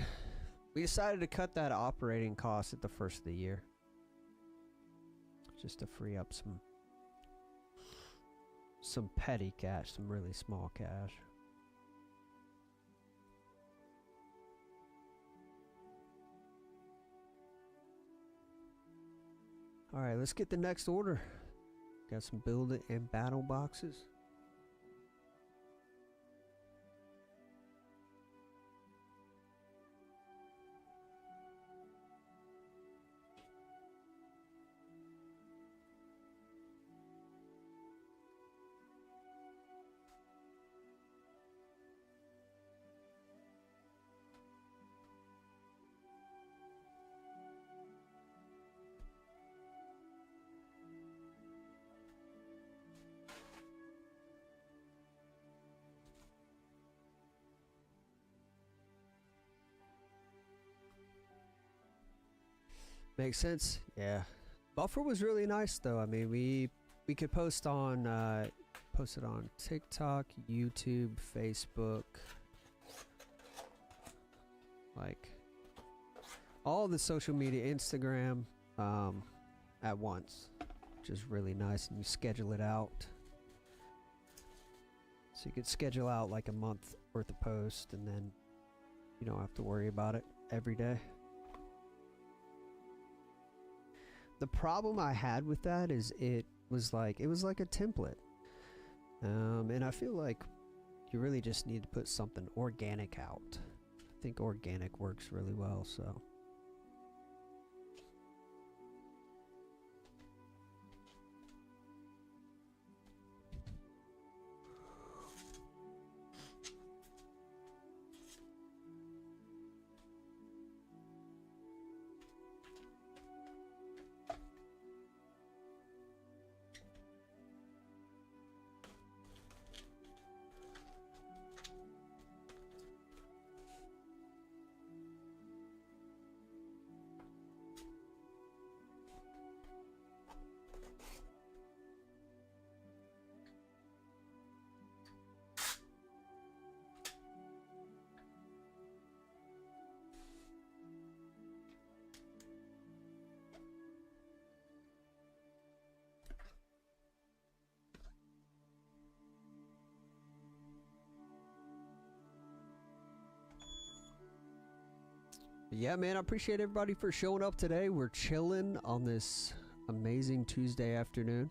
We decided to cut that operating cost at the first of the year. Just to free up some petty cash, some really small cash. Alright, let's get the next order. Got some build it and battle boxes. Makes sense. Yeah. Buffer was really nice though. I mean, we could post on posted on TikTok, YouTube, Facebook, like all the social media, Instagram, at once, which is really nice. And you schedule it out, so you could schedule out like a month worth of post, and then you don't have to worry about it every day. The problem I had with that is it was like a template, and I feel like you really just need to put something organic out. I think organic works really well, so. Yeah, man, I appreciate everybody for showing up today. We're chilling on this amazing Tuesday afternoon.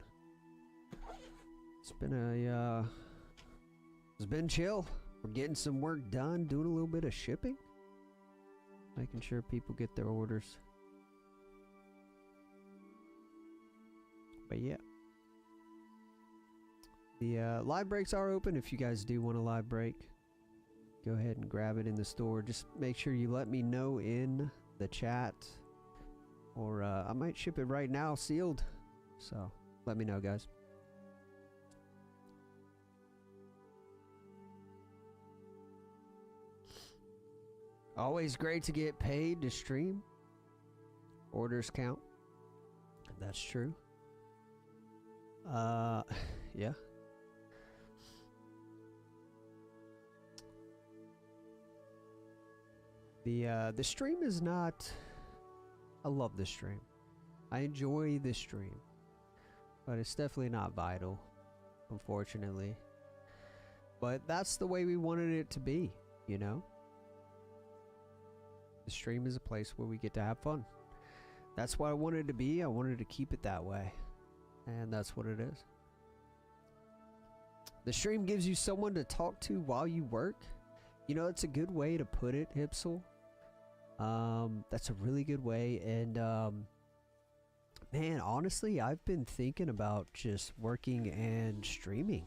It's been chill. We're getting some work done, doing a little bit of shipping, making sure people get their orders. But yeah, the live breaks are open. If you guys do want a live break, go ahead and grab it in the store. Just make sure you let me know in the chat, or I might ship it right now sealed. So let me know, guys. Always great to get paid to stream. Orders count. That's true. Yeah. The stream is not... I love the stream. I enjoy the stream. But it's definitely not vital, unfortunately. But that's the way we wanted it to be, you know? The stream is a place where we get to have fun. That's what I wanted it to be. I wanted to keep it that way. And that's what it is. The stream gives you someone to talk to while you work. You know, it's a good way to put it, Hipsel. That's a really good way. And, man, honestly, I've been thinking about just working and streaming.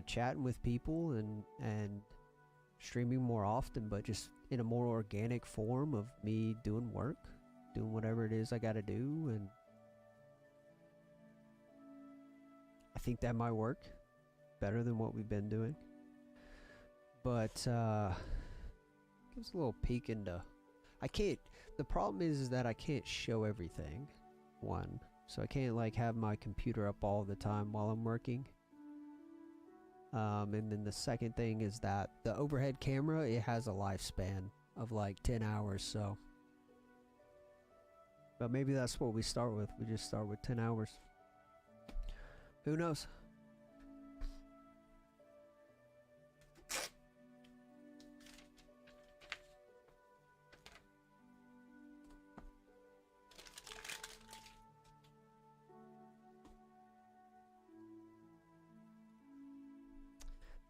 Chatting with people and streaming more often, but just in a more organic form of me doing work, doing whatever it is I gotta do, and I think that might work better than what we've been doing. But gives a little peek into... I can't... The problem is that I can't show everything, one. So I can't like have my computer up all the time while I'm working. And then the second thing is that the overhead camera, it has a lifespan of like 10 hours, so. But maybe that's what we start with. We just start with 10 hours. Who knows?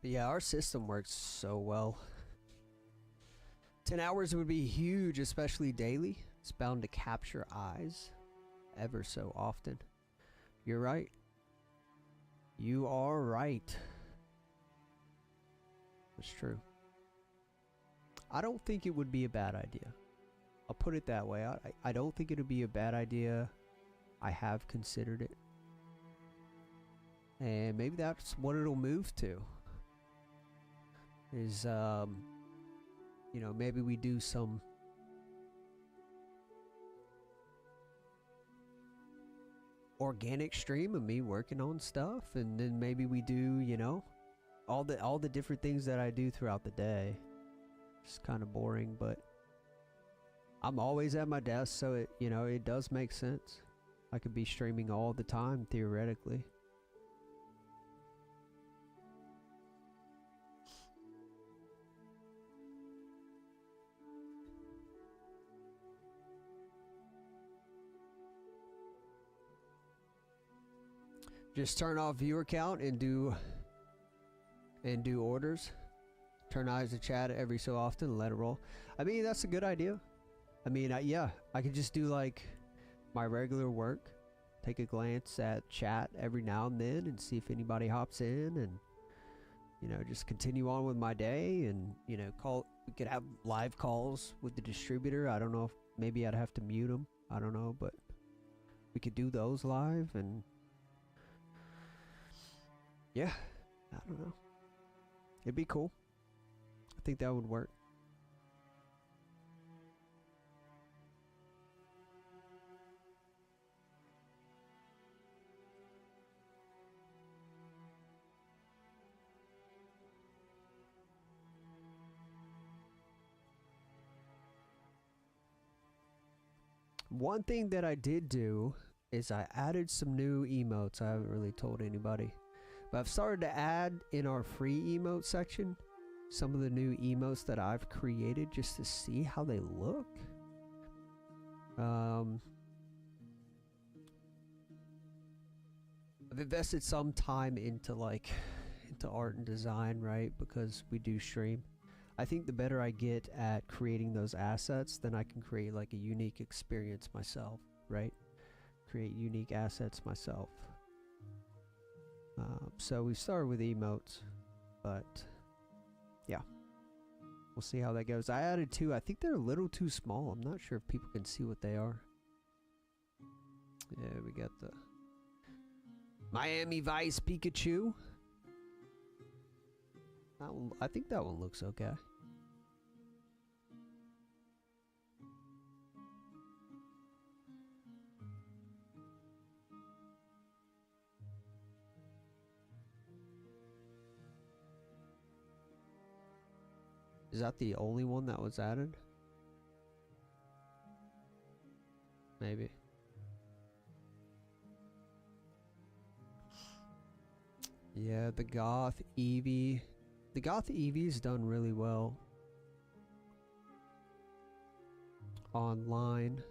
But yeah, our system works so well. 10 hours would be huge, especially daily. It's bound to capture eyes ever so often. You're right. You are right. That's true. I don't think it would be a bad idea. I'll put it that way. I don't think it would be a bad idea. I have considered it. And maybe that's what it'll move to. Is, you know, maybe we do some organic stream of me working on stuff, and then maybe we do, you know, all the different things that I do throughout the day. It's kind of boring, but I'm always at my desk, so it, you know, it does make sense. I could be streaming all the time theoretically. Just turn off viewer count and do orders. Turn eyes to chat every so often and let it roll. I mean, that's a good idea. I mean, yeah, I could just do like my regular work, take a glance at chat every now and then and see if anybody hops in, and you know, just continue on with my day, and you know, we could have live calls with the distributor. I don't know if maybe I'd have to mute them. I don't know, but we could do those live, and yeah, I don't know. It'd be cool. I think that would work. One thing that I did do is I added some new emotes. I haven't really told anybody, but I've started to add in our free emote section some of the new emotes that I've created just to see how they look. I've invested some time into art and design, right? Because we do stream. I think the better I get at creating those assets, then I can create like a unique experience myself, right? Create unique assets myself. So we started with emotes, but yeah, we'll see how that goes. I added 2. I think they're a little too small. I'm not sure if people can see what they are. Yeah, we got the Miami Vice Pikachu. That one, I think that one looks okay. Is that the only one that was added? Maybe. Yeah, the Goth Eevee. The Goth Eevee's done really well online.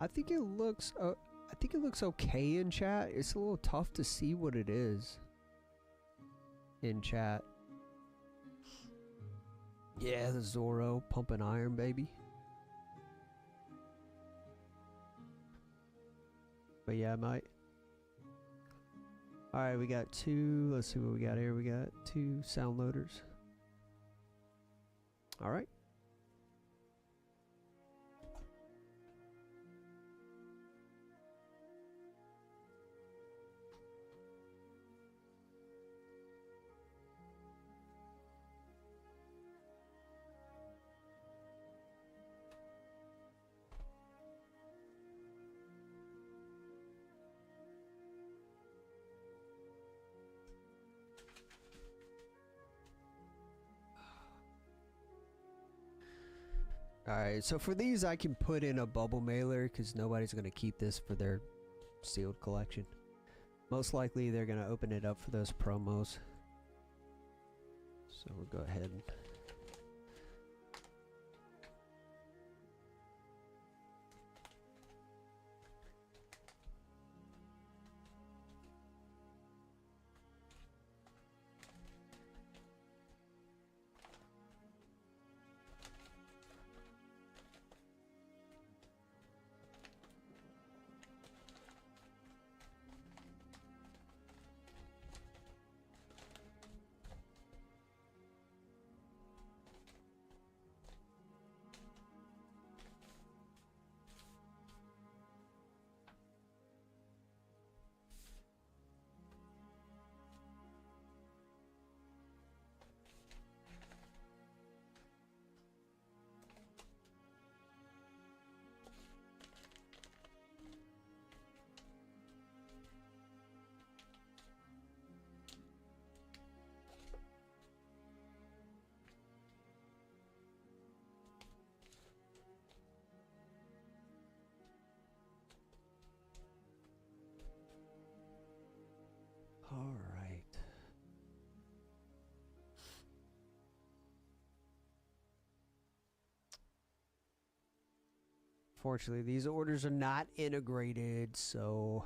I think it looks okay in chat. It's a little tough to see what it is in chat. Yeah, the Zoro pumping iron, baby. But yeah, mate. Alright, we got 2. Let's see what we got here. We got 2 sound loaders. Alright. Alright, so for these I can put in a bubble mailer because nobody's going to keep this for their sealed collection. Most likely they're going to open it up for those promos. So we'll go ahead and... Alright. Fortunately, these orders are not integrated, so...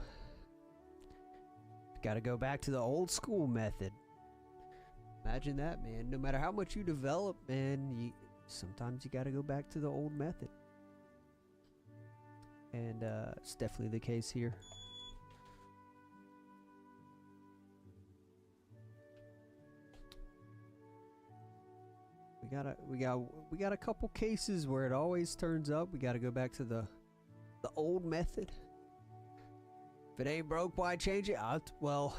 Gotta go back to the old school method. Imagine that, man. No matter how much you develop, man, sometimes you gotta go back to the old method. And it's definitely the case here. We got a couple cases where it always turns up. We got to go back to the old method. If it ain't broke, why change it? Well,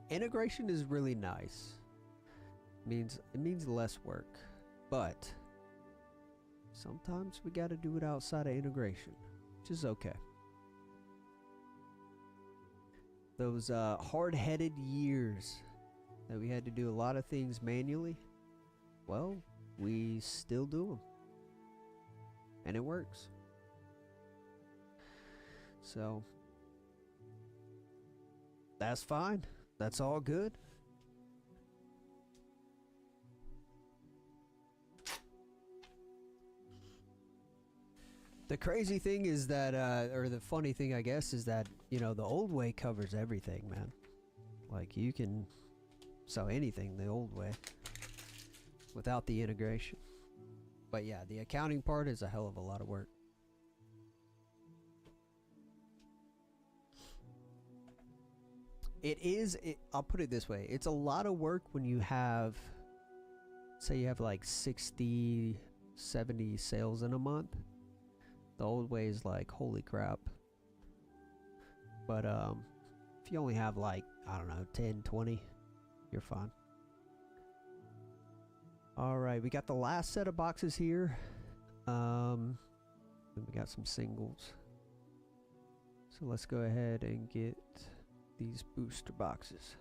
integration is really nice. It means less work, but sometimes we got to do it outside of integration, which is okay. Those hard-headed years that we had to do a lot of things manually, well, we still do them, and it works. So that's fine. That's all good. The crazy thing is that, or the funny thing, I guess, is that, you know, the old way covers everything, man. Like, you can sell anything the old way without the integration. But yeah, the accounting part is a hell of a lot of work. I'll put it this way. It's a lot of work when you have, say you have like 60, 70 sales in a month. The old way is like, holy crap. But if you only have like, I don't know, 10, 20, you're fine. Alright, we got the last set of boxes here. Then we got some singles. So let's go ahead and get these booster boxes.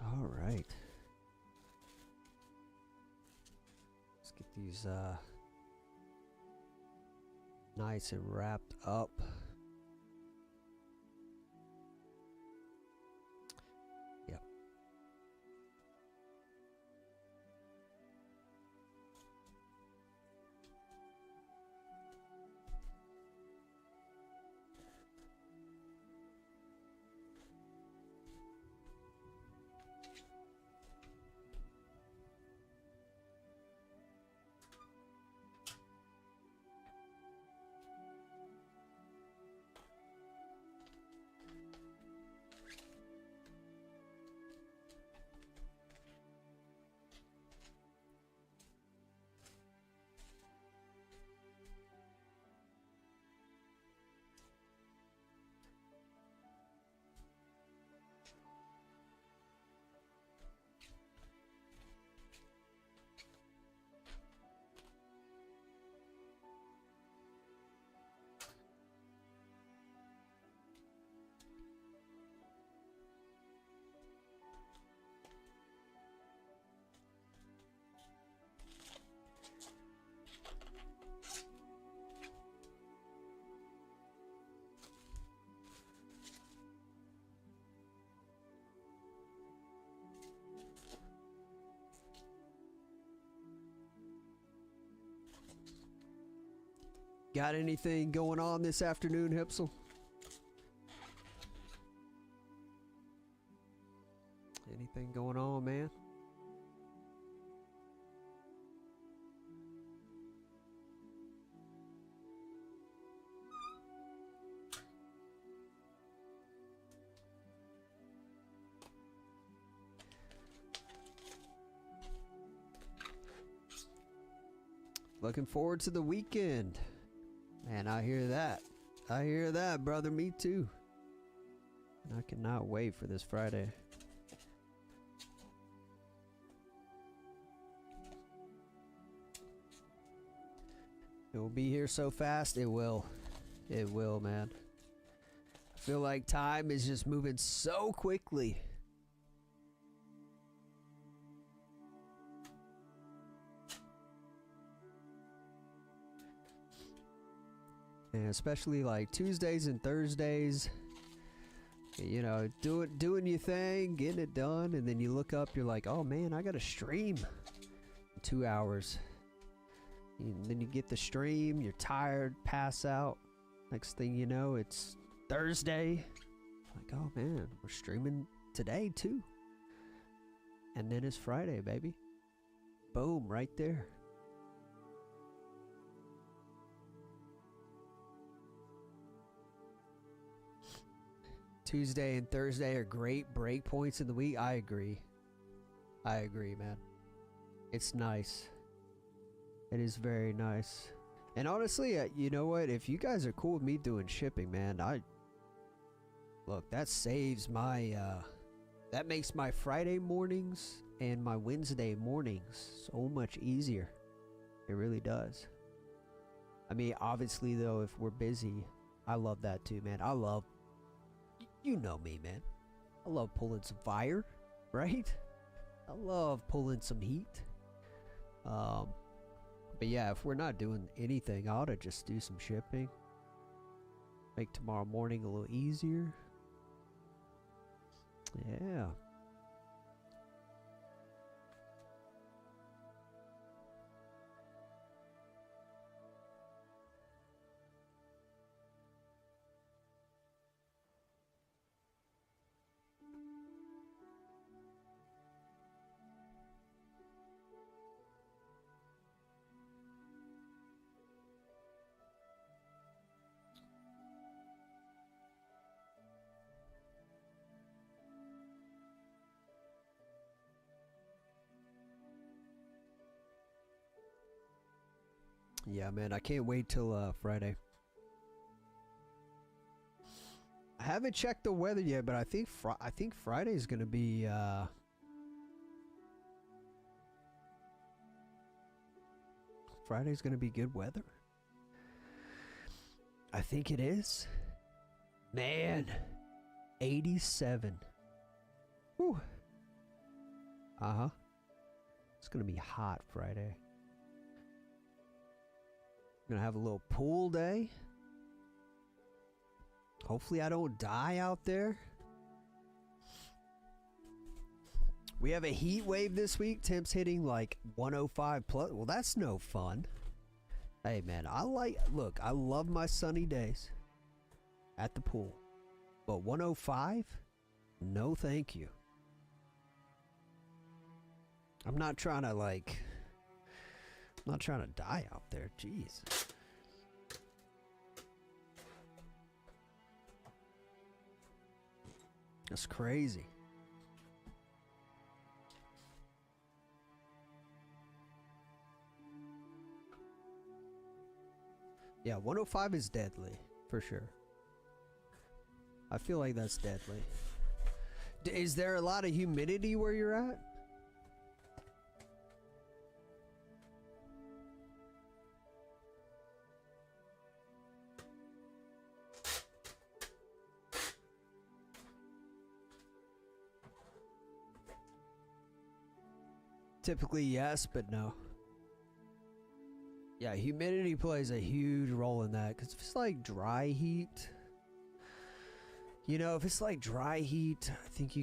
All right. Let's get these nice and wrapped up. Yep. Got anything going on this afternoon, Hipsel? Anything going on, man? Looking forward to the weekend. Man, I hear that. I hear that, brother. Me too. And I cannot wait for this Friday. It will be here so fast. It will. It will, man. I feel like time is just moving so quickly. And especially like Tuesdays and Thursdays, you know, doing your thing, getting it done, and then you look up, you're like, oh man, I got a stream in 2 hours. And then you get the stream, you're tired, pass out, Next thing you know, it's Thursday. Like, oh man, we're streaming today too. And then it's Friday, baby. Boom, right there. Tuesday and Thursday are great break points in the week. I agree. I agree, man. It's nice. It is very nice. And honestly, you know what? If you guys are cool with me doing shipping, man, look, that saves my, that makes my Friday mornings and my Wednesday mornings so much easier. It really does. I mean, obviously, though, if we're busy, I love that too, man. I love, you know me, man. I love pulling some fire, right? I love pulling some heat. But yeah, if we're not doing anything, I ought to just do some shipping. Make tomorrow morning a little easier. Yeah. Yeah, man, I can't wait till Friday. I haven't checked the weather yet, but I think Friday's gonna be Friday's gonna be good weather. I think it is. Man, 87. Whew. Uh-huh. It's gonna be hot Friday. Gonna have a little pool day. Hopefully I don't die out there. We have a heat wave this week. Temps hitting like 105 plus. Well, that's no fun. Hey man, I love my sunny days at the pool. But 105? No thank you. I'm not trying to die out there. Jeez. That's crazy. Yeah, 105 is deadly, for sure. I feel like that's deadly. Is there a lot of humidity where you're at? Typically, yes, but no. Yeah, humidity plays a huge role in that, because if it's like dry heat, you know, if it's like dry heat, I think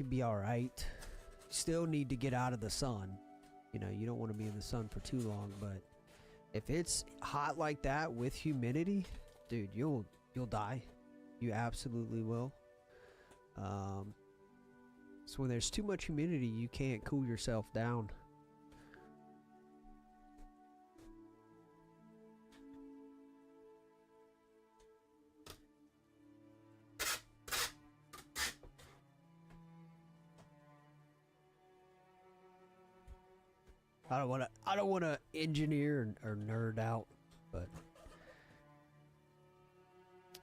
you'd be all right. Still need to get out of the sun. You know, you don't want to be in the sun for too long, but if it's hot like that with humidity, dude, you'll die. You absolutely will. So when there's too much humidity, you can't cool yourself down. I don't want to engineer or nerd out, but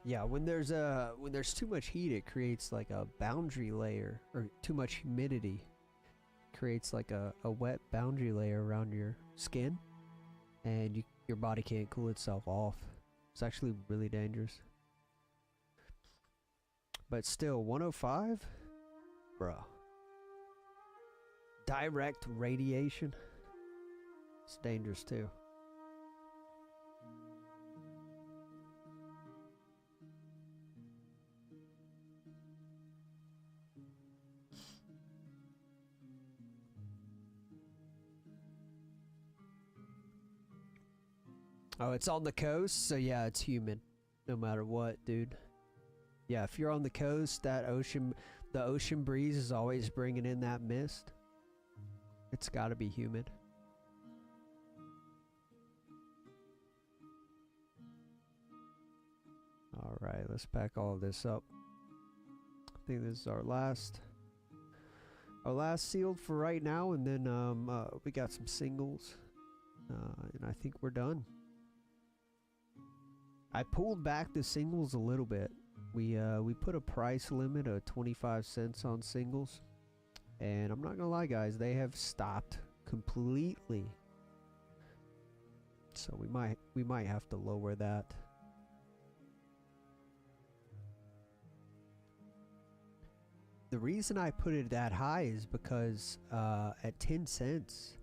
yeah, when there's too much heat, it creates like a boundary layer, or too much humidity creates like a wet boundary layer around your skin, and your body can't cool itself off. It's actually really dangerous. But still, 105, bro. Direct radiation. It's dangerous too. Oh, it's on the coast, so yeah, it's humid. no matter what, dude. Yeah, if you're on the coast, the ocean breeze is always bringing in that mist. It's got to be humid. All right, let's pack all this up. I think this is our last sealed for right now, and then we got some singles, and I think we're done. I pulled back the singles a little bit. We put a price limit of 25 cents on singles, and I'm not gonna lie, guys, they have stopped completely. So we might have to lower that. The reason I put it that high is because at 10 cents,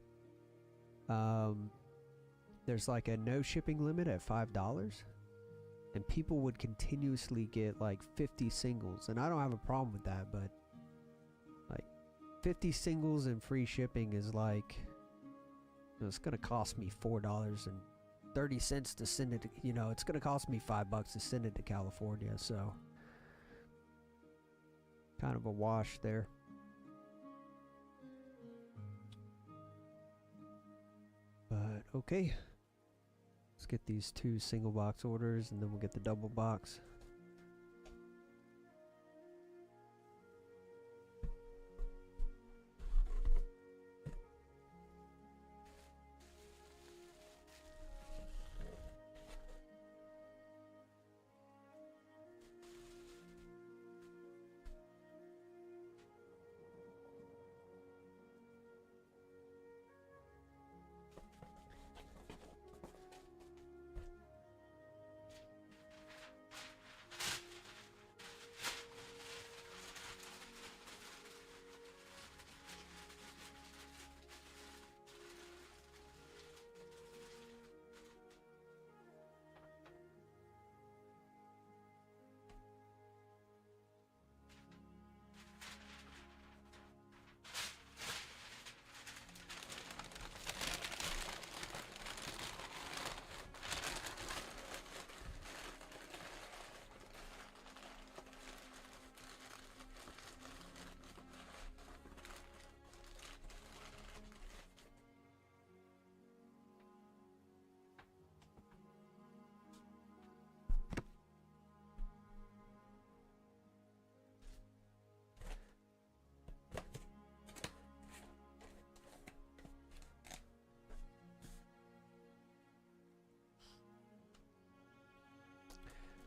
there's like a no shipping limit at $5, and people would continuously get like 50 singles, and I don't have a problem with that, but like 50 singles and free shipping is like, you know, it's gonna cost me $4.30 to send it to, you know, it's gonna cost me $5 to send it to California, so kind of a wash there. But okay, let's get these 2 single box orders, and then we'll get the double box.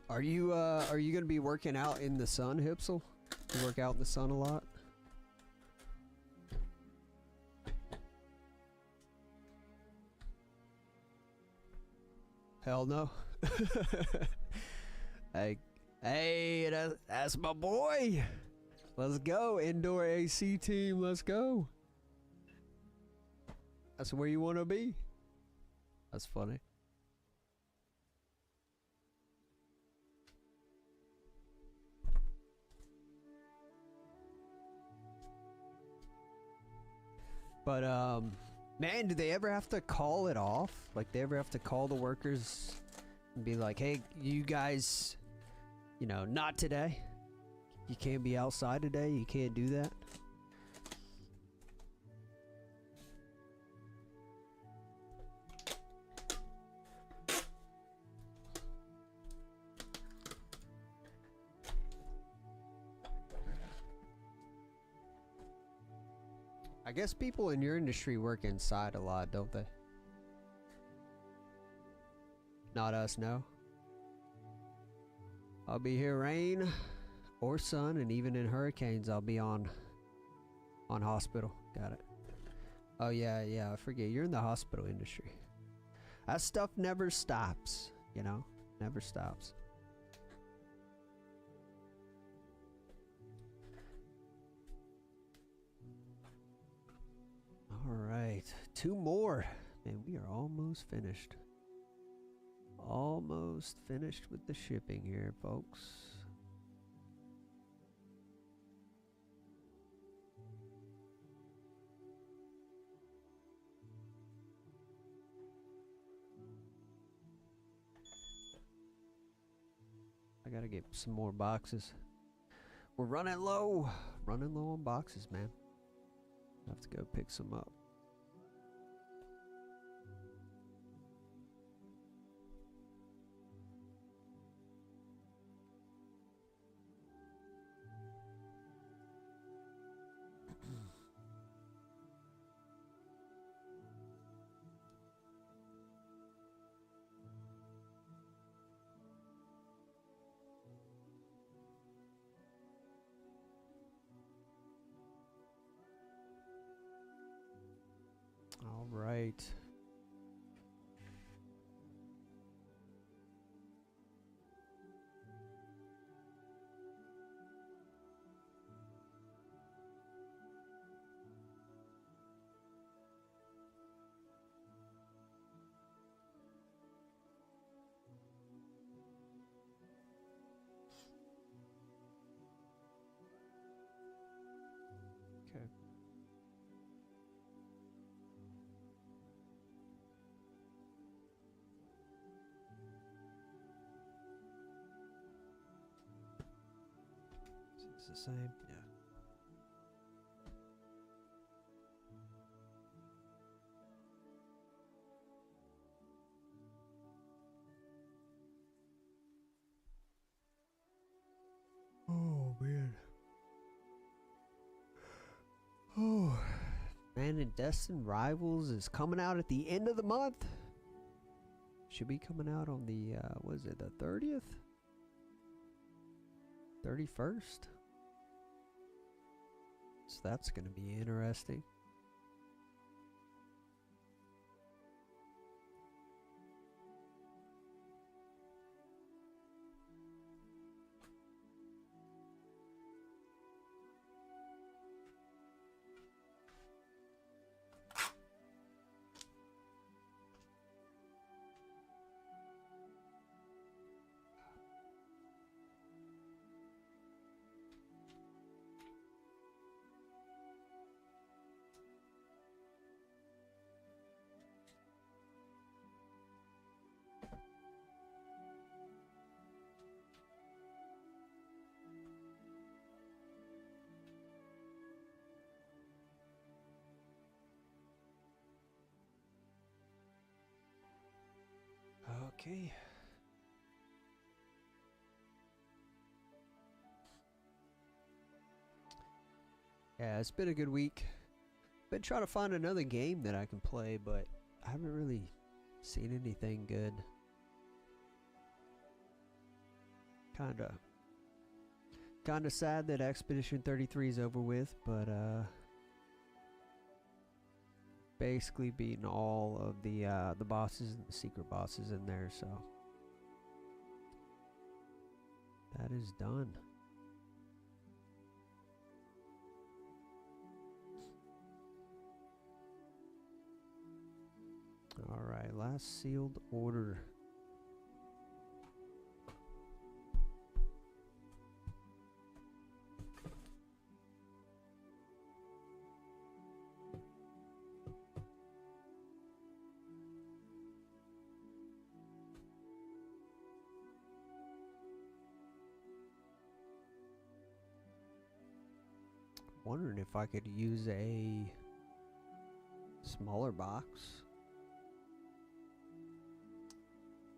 Are you gonna be working out in the sun, Hipsel? You work out in the sun a lot? Hell no. Hey, that's my boy. Let's go, indoor AC team. Let's go. That's where you want to be. That's funny. But man, do they ever have to call it off? Like, they ever have to call the workers and be like, hey, you guys, you know, not today. You can't be outside today. You can't do that. I guess people in your industry work inside a lot, don't they? Not us, no. I'll be here rain or sun, and even in hurricanes I'll be on hospital. Got it. Oh yeah, I forget. You're in the hospital industry. That stuff never stops, you know? Never stops. Alright, 2 more. Man, we are almost finished. Almost finished with the shipping here, folks. I gotta get some more boxes. We're running low on boxes, man. I have to go pick some up. All right. Okay. Is this the same? Yeah. Oh, man. Oh. Man, and Destin Rivals is coming out at the end of the month. Should be coming out on the, what is it, the 30th? 31st? So that's going to be interesting. Okay. Yeah, it's been a good week. Been trying to find another game that I can play, but I haven't really seen anything good. Kinda sad that Expedition 33 is over with, but basically beating all of the bosses and the secret bosses in there, so that is done. All right, last sealed order. Wondering if I could use a smaller box.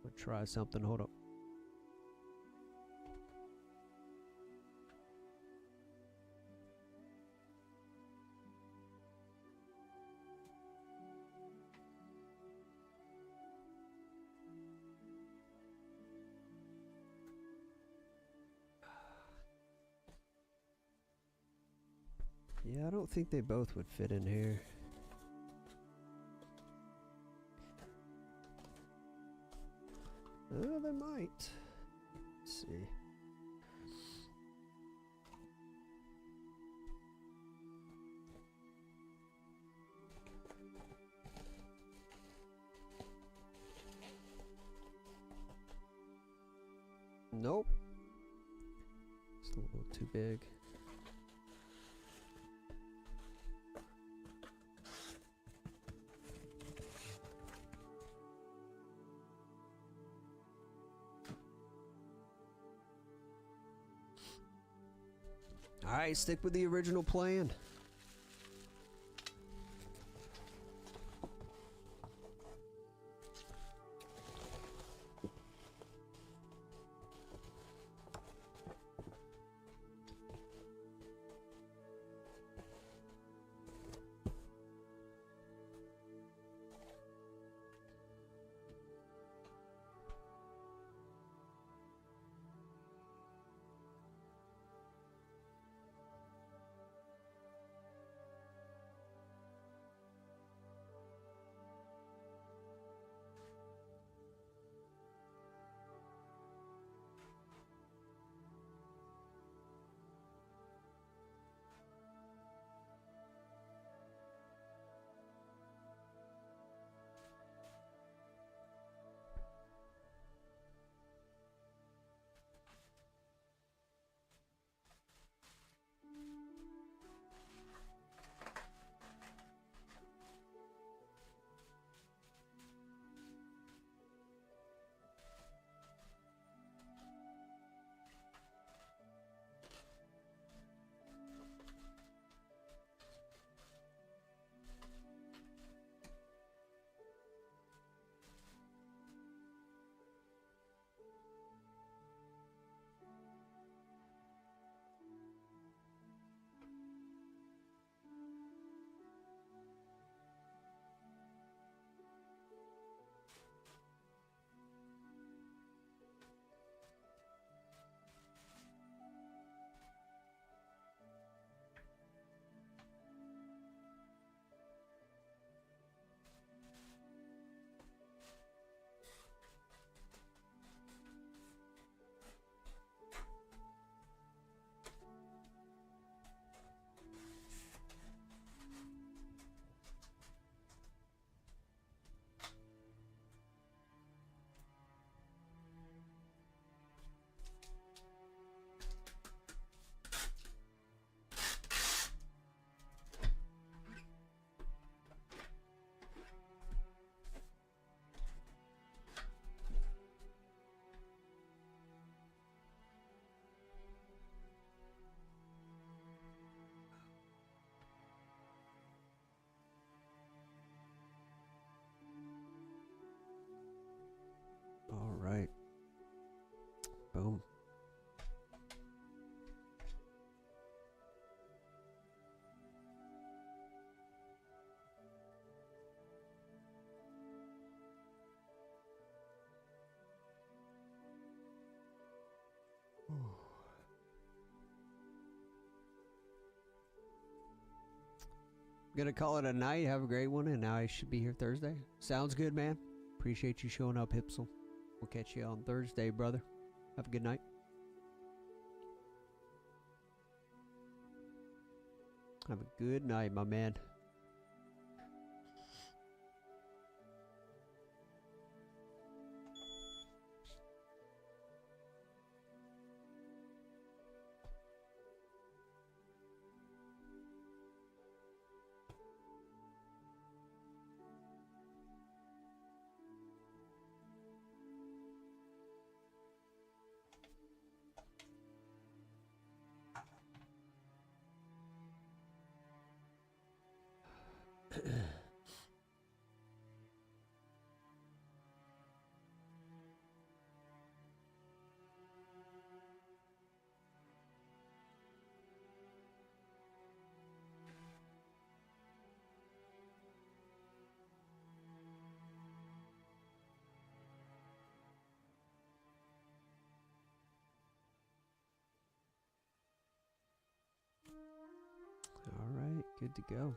I'll try something. Hold up. Yeah, I don't think they both would fit in here. Oh, they might. Let's see. Nope. It's a little too big. All right, stick with the original plan. All right. Boom. Gonna call it a night. Have a great one, and now I should be here Thursday. Sounds good, man. Appreciate you showing up, Hipsel. We'll catch you on Thursday, brother. Have a good night. Have a good night, my man. All right, good to go.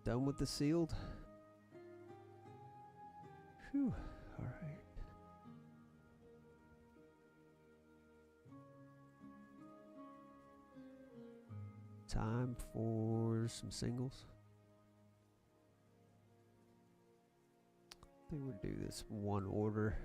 done with the sealed. Whew. All right. Time for some singles. I think we'll do this one order.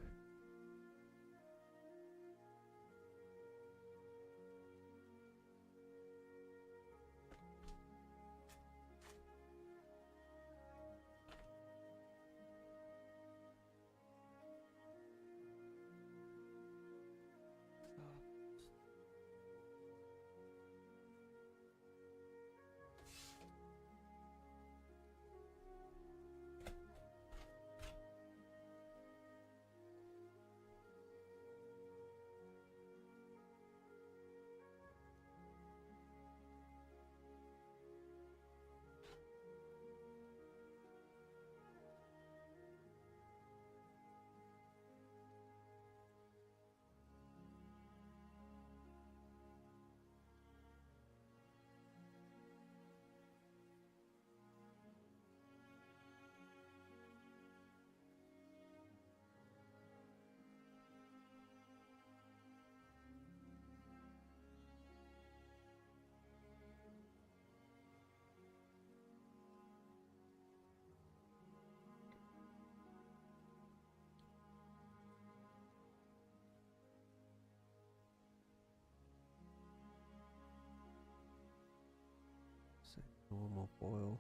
Normal foil.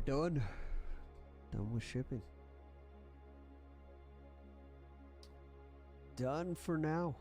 done. Done with shipping. Done for now.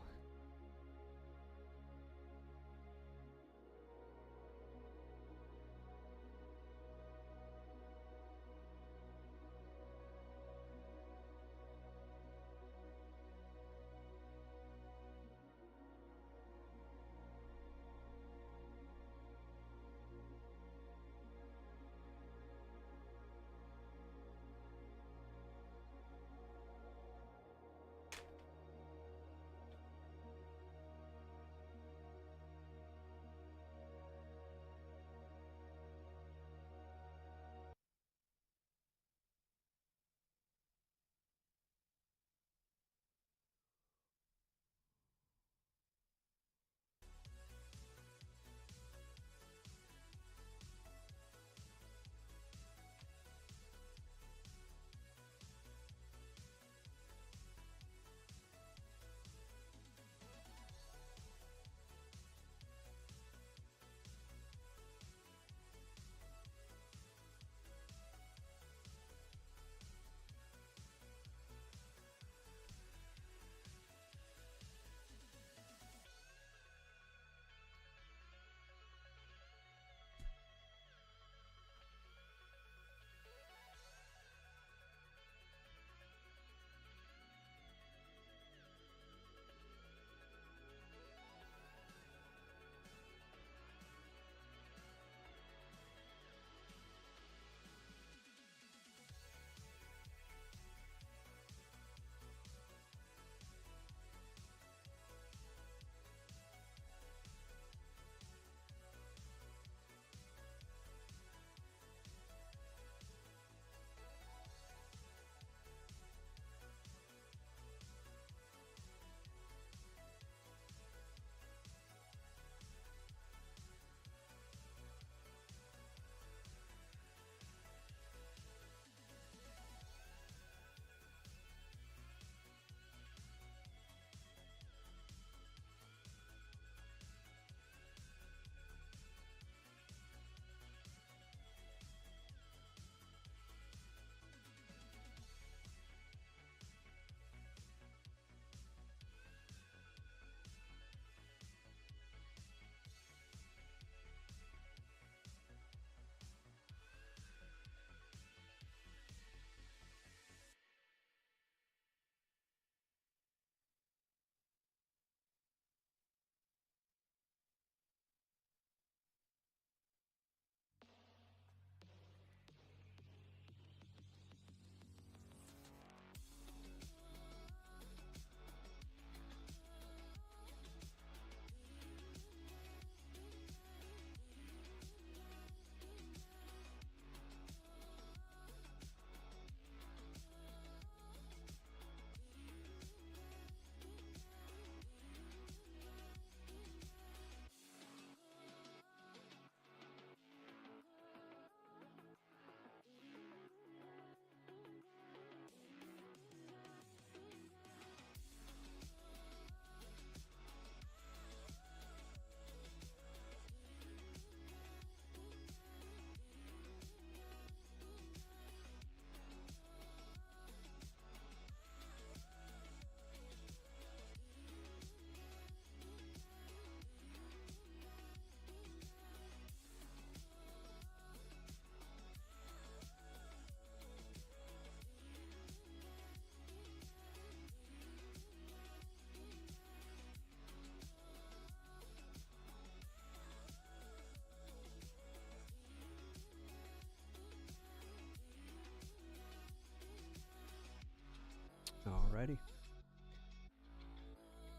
Alrighty.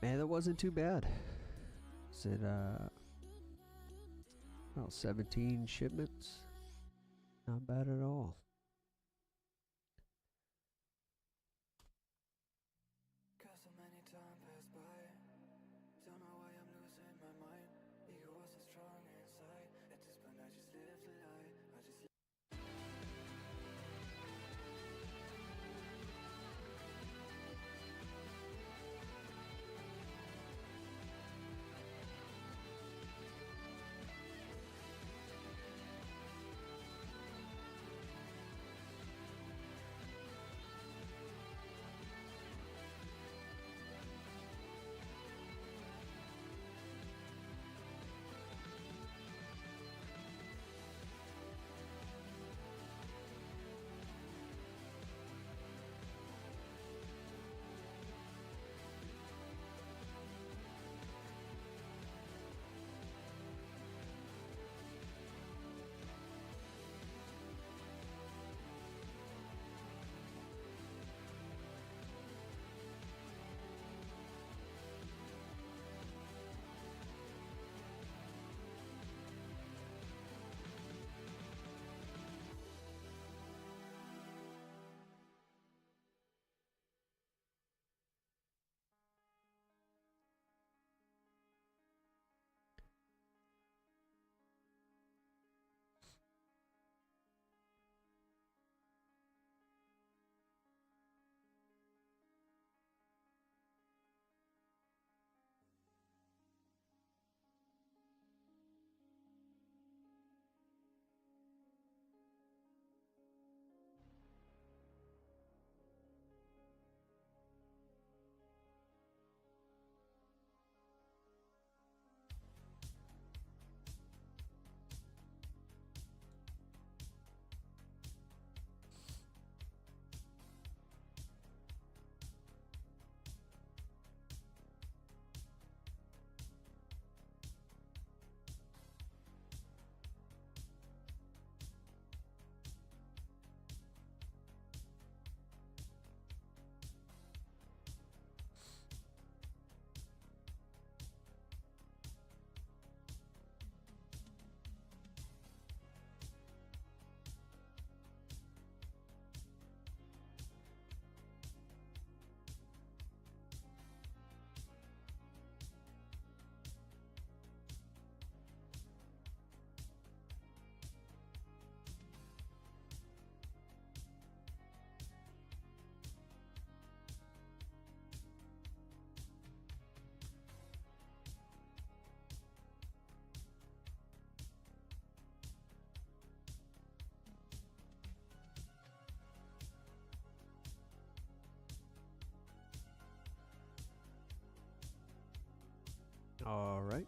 Man, that wasn't too bad. Is it about 17 shipments? Not bad at all. So many time passed by. Don't know why I'm losing my mind. Ego wasn't strong inside. At this point I just live the lie. I just All right.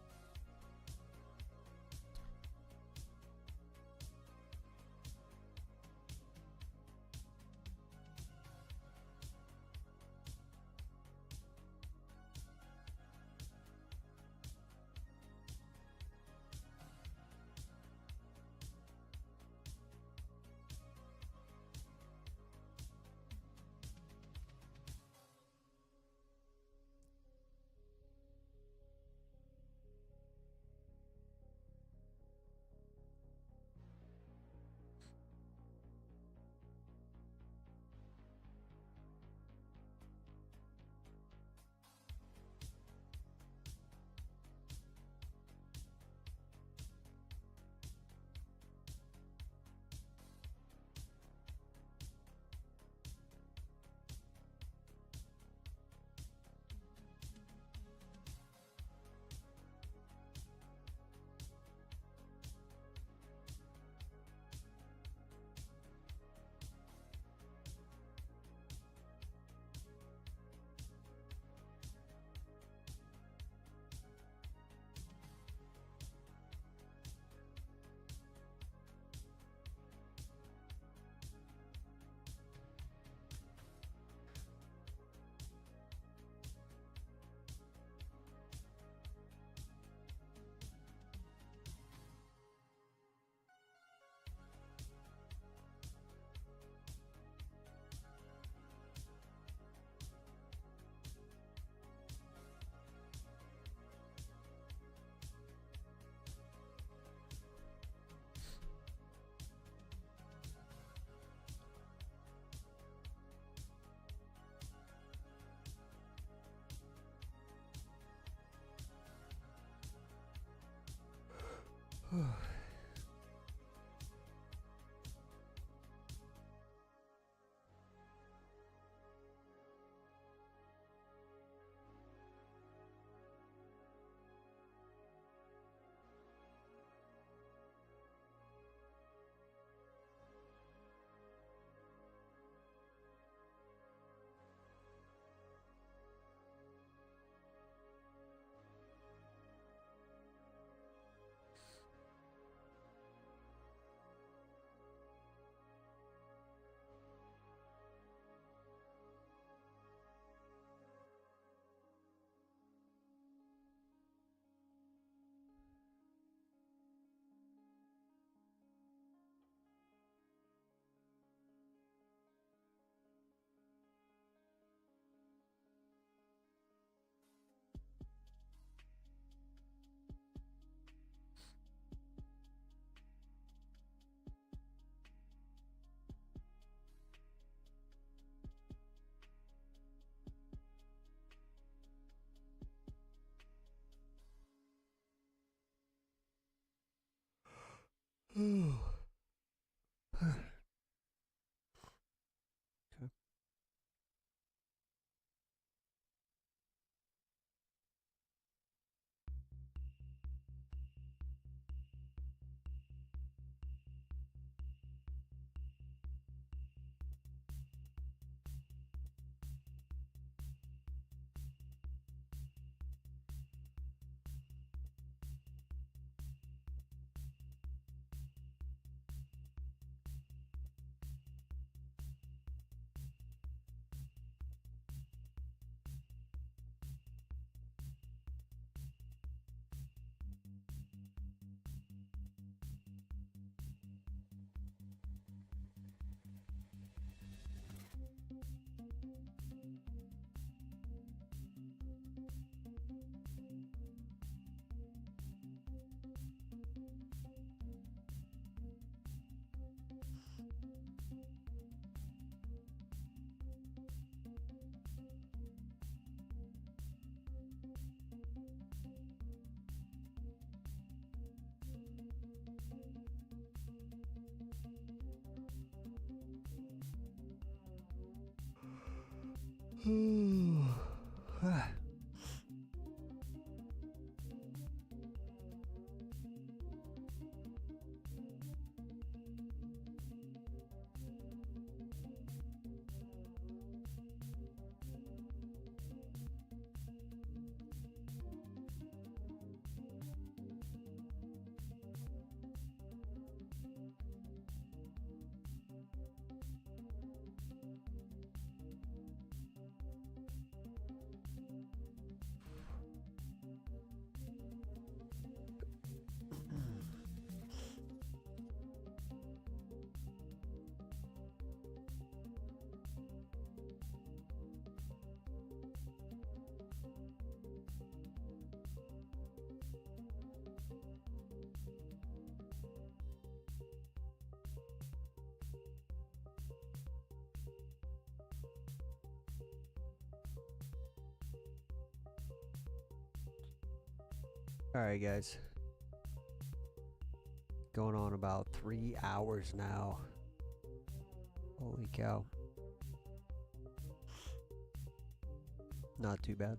Okay. All right, guys. Going on about 3 hours now. Holy cow. Not too bad.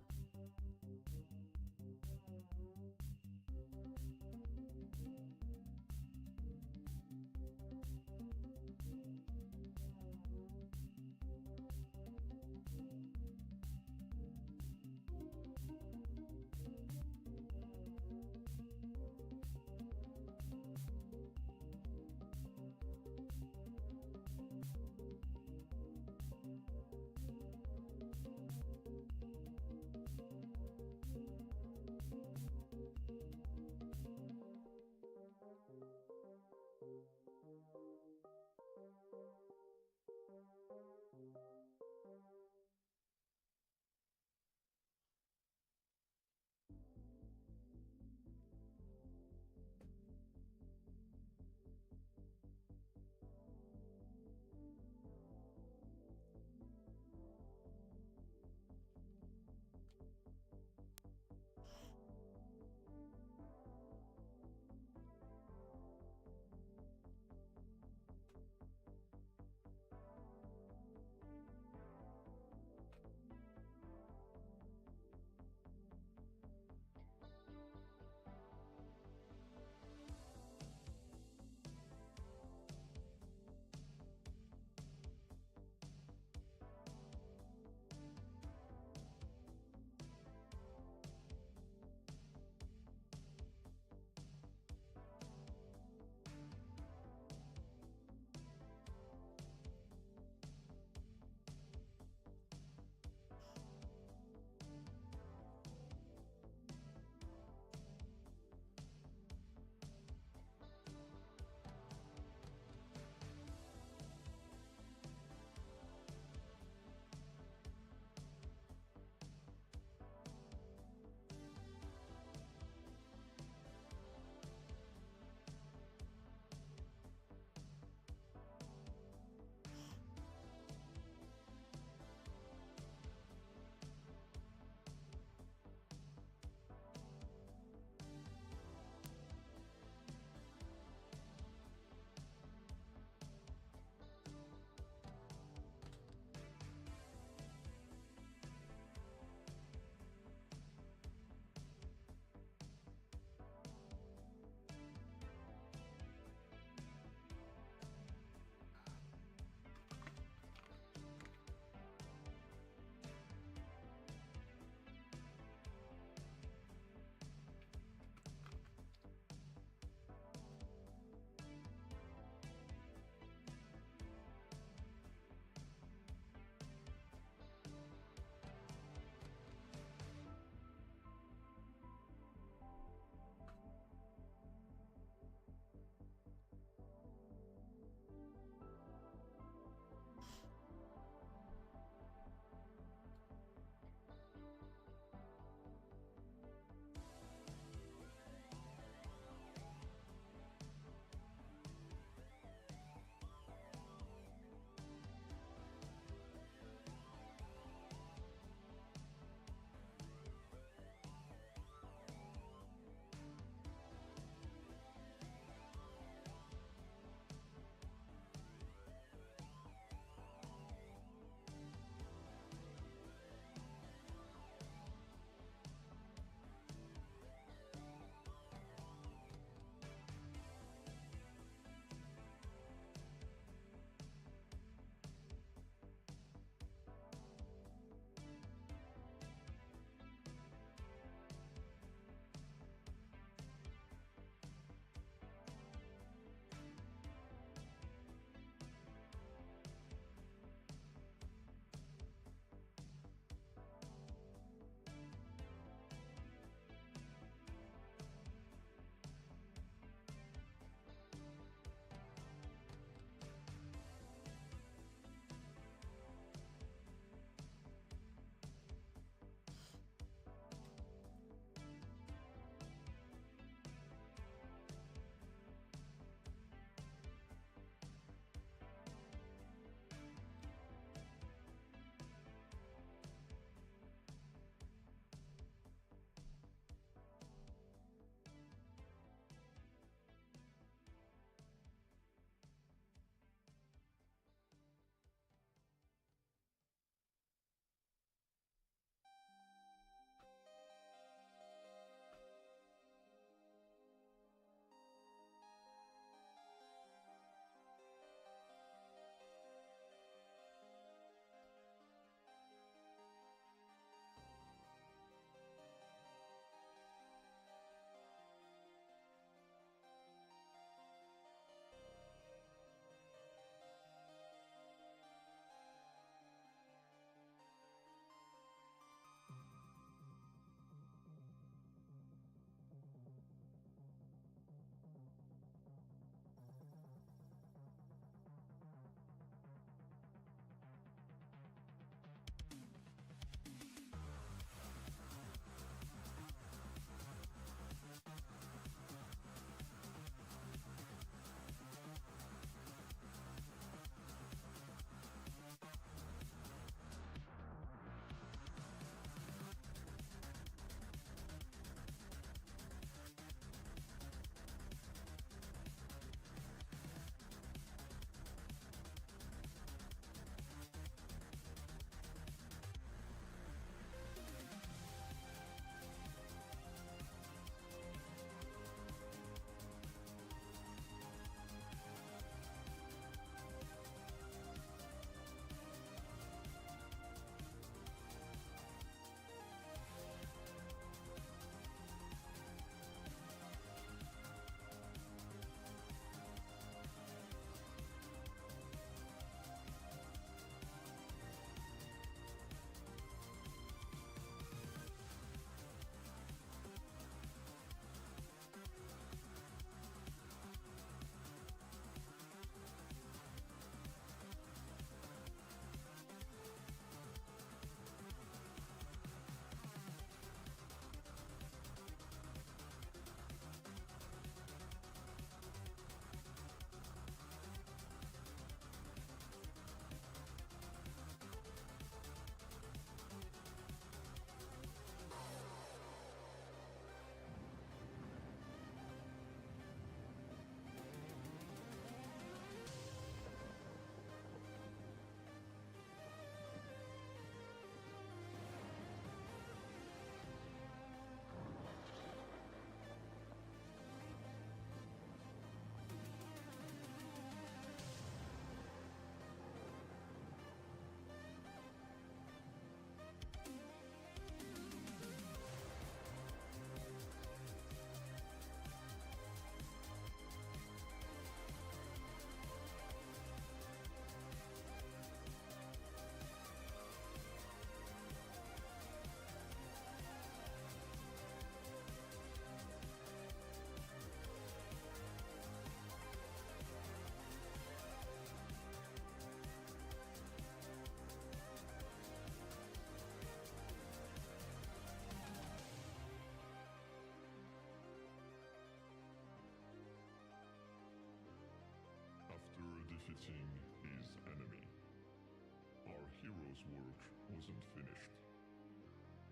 His work wasn't finished.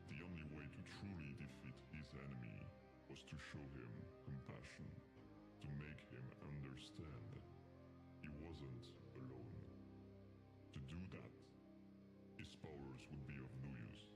The only way to truly defeat his enemy was to show him compassion, to make him understand he wasn't alone. To do that, his powers would be of no use.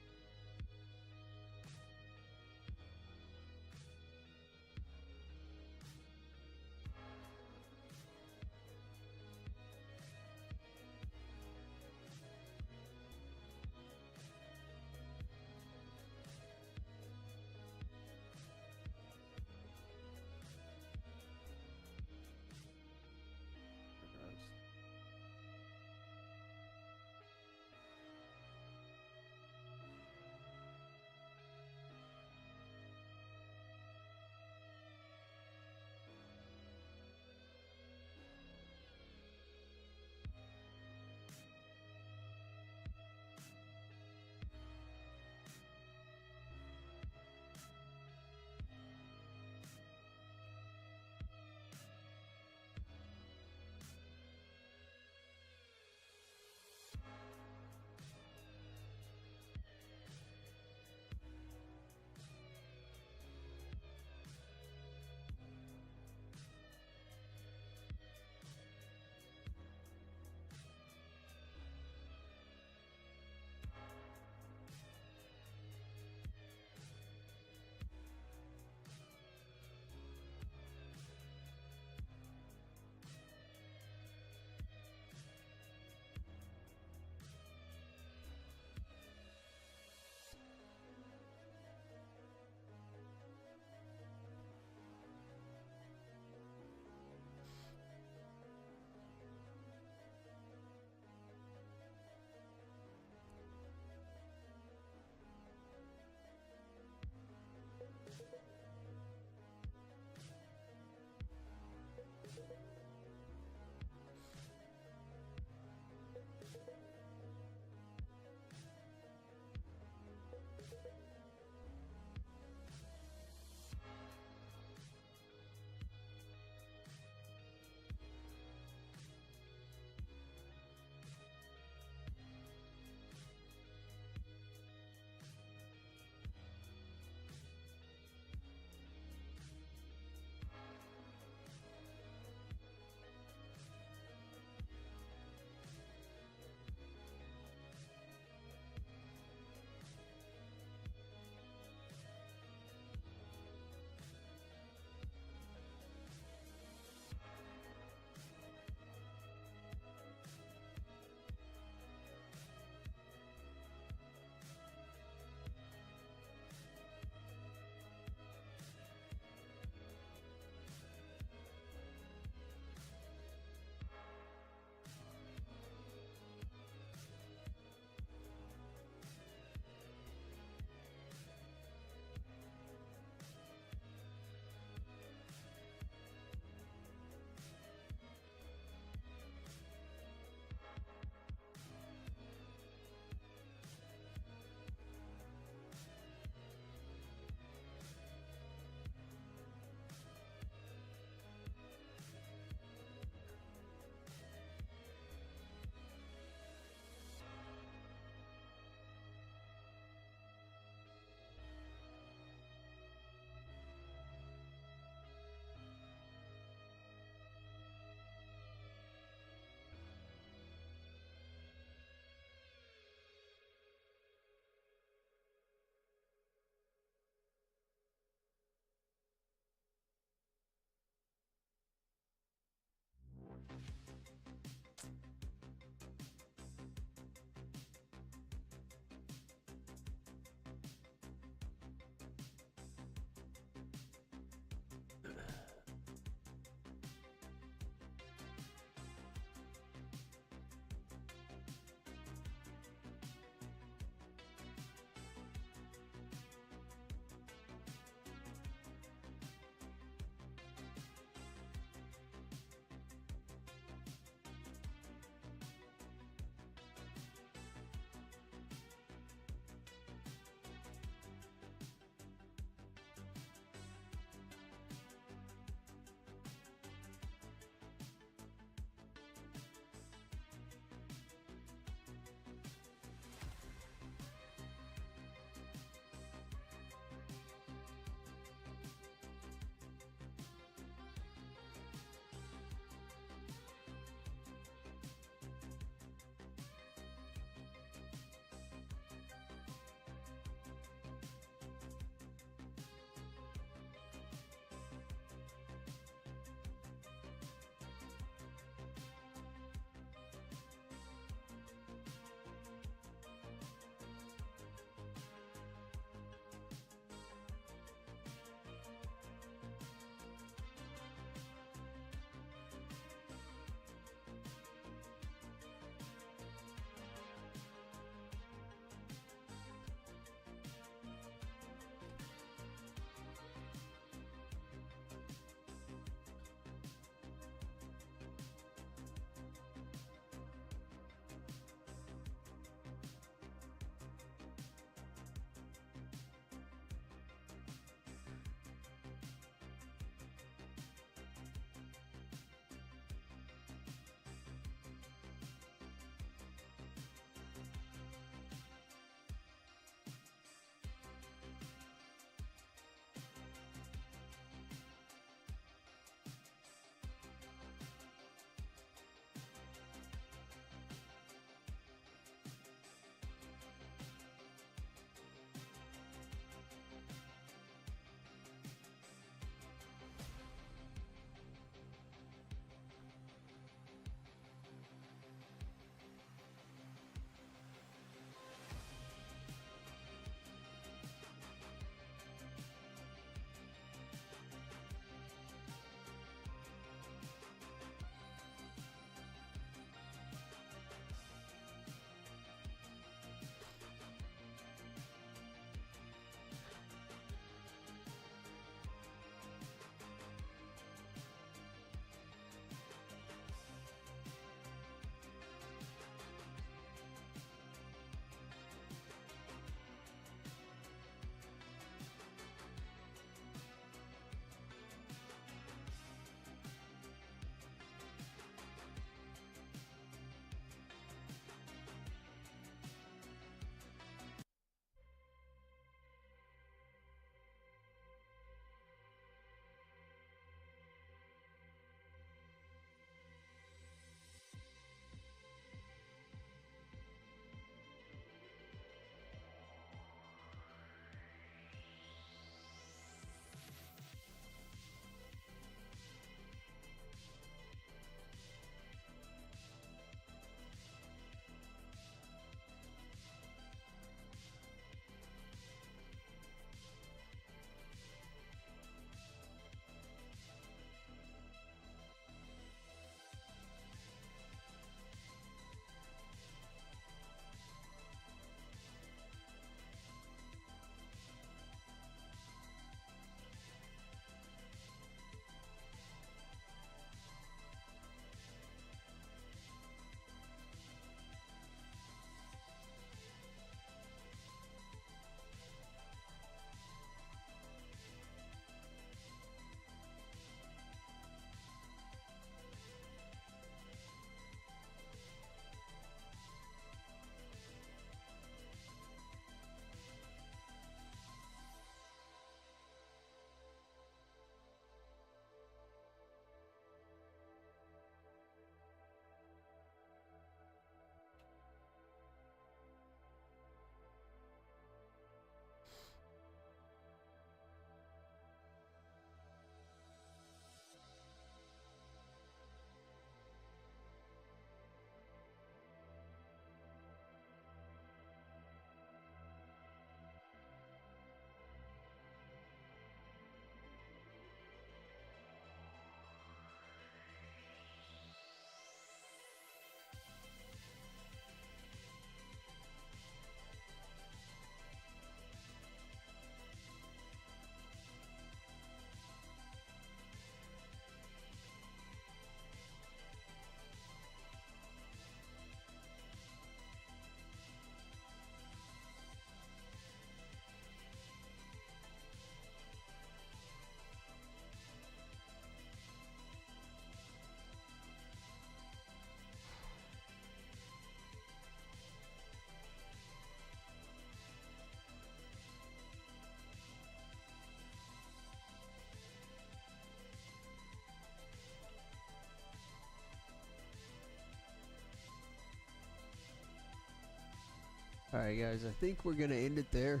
Alright, guys, I think we're going to end it there.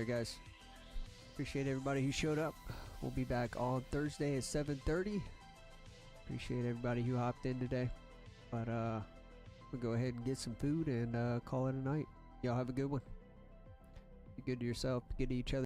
Guys. Appreciate everybody who showed up. We'll be back on Thursday at 7:30. Appreciate everybody who hopped in today. But we'll go ahead and get some food and call it a night. Y'all have a good one. Be good to yourself. Be good to each other.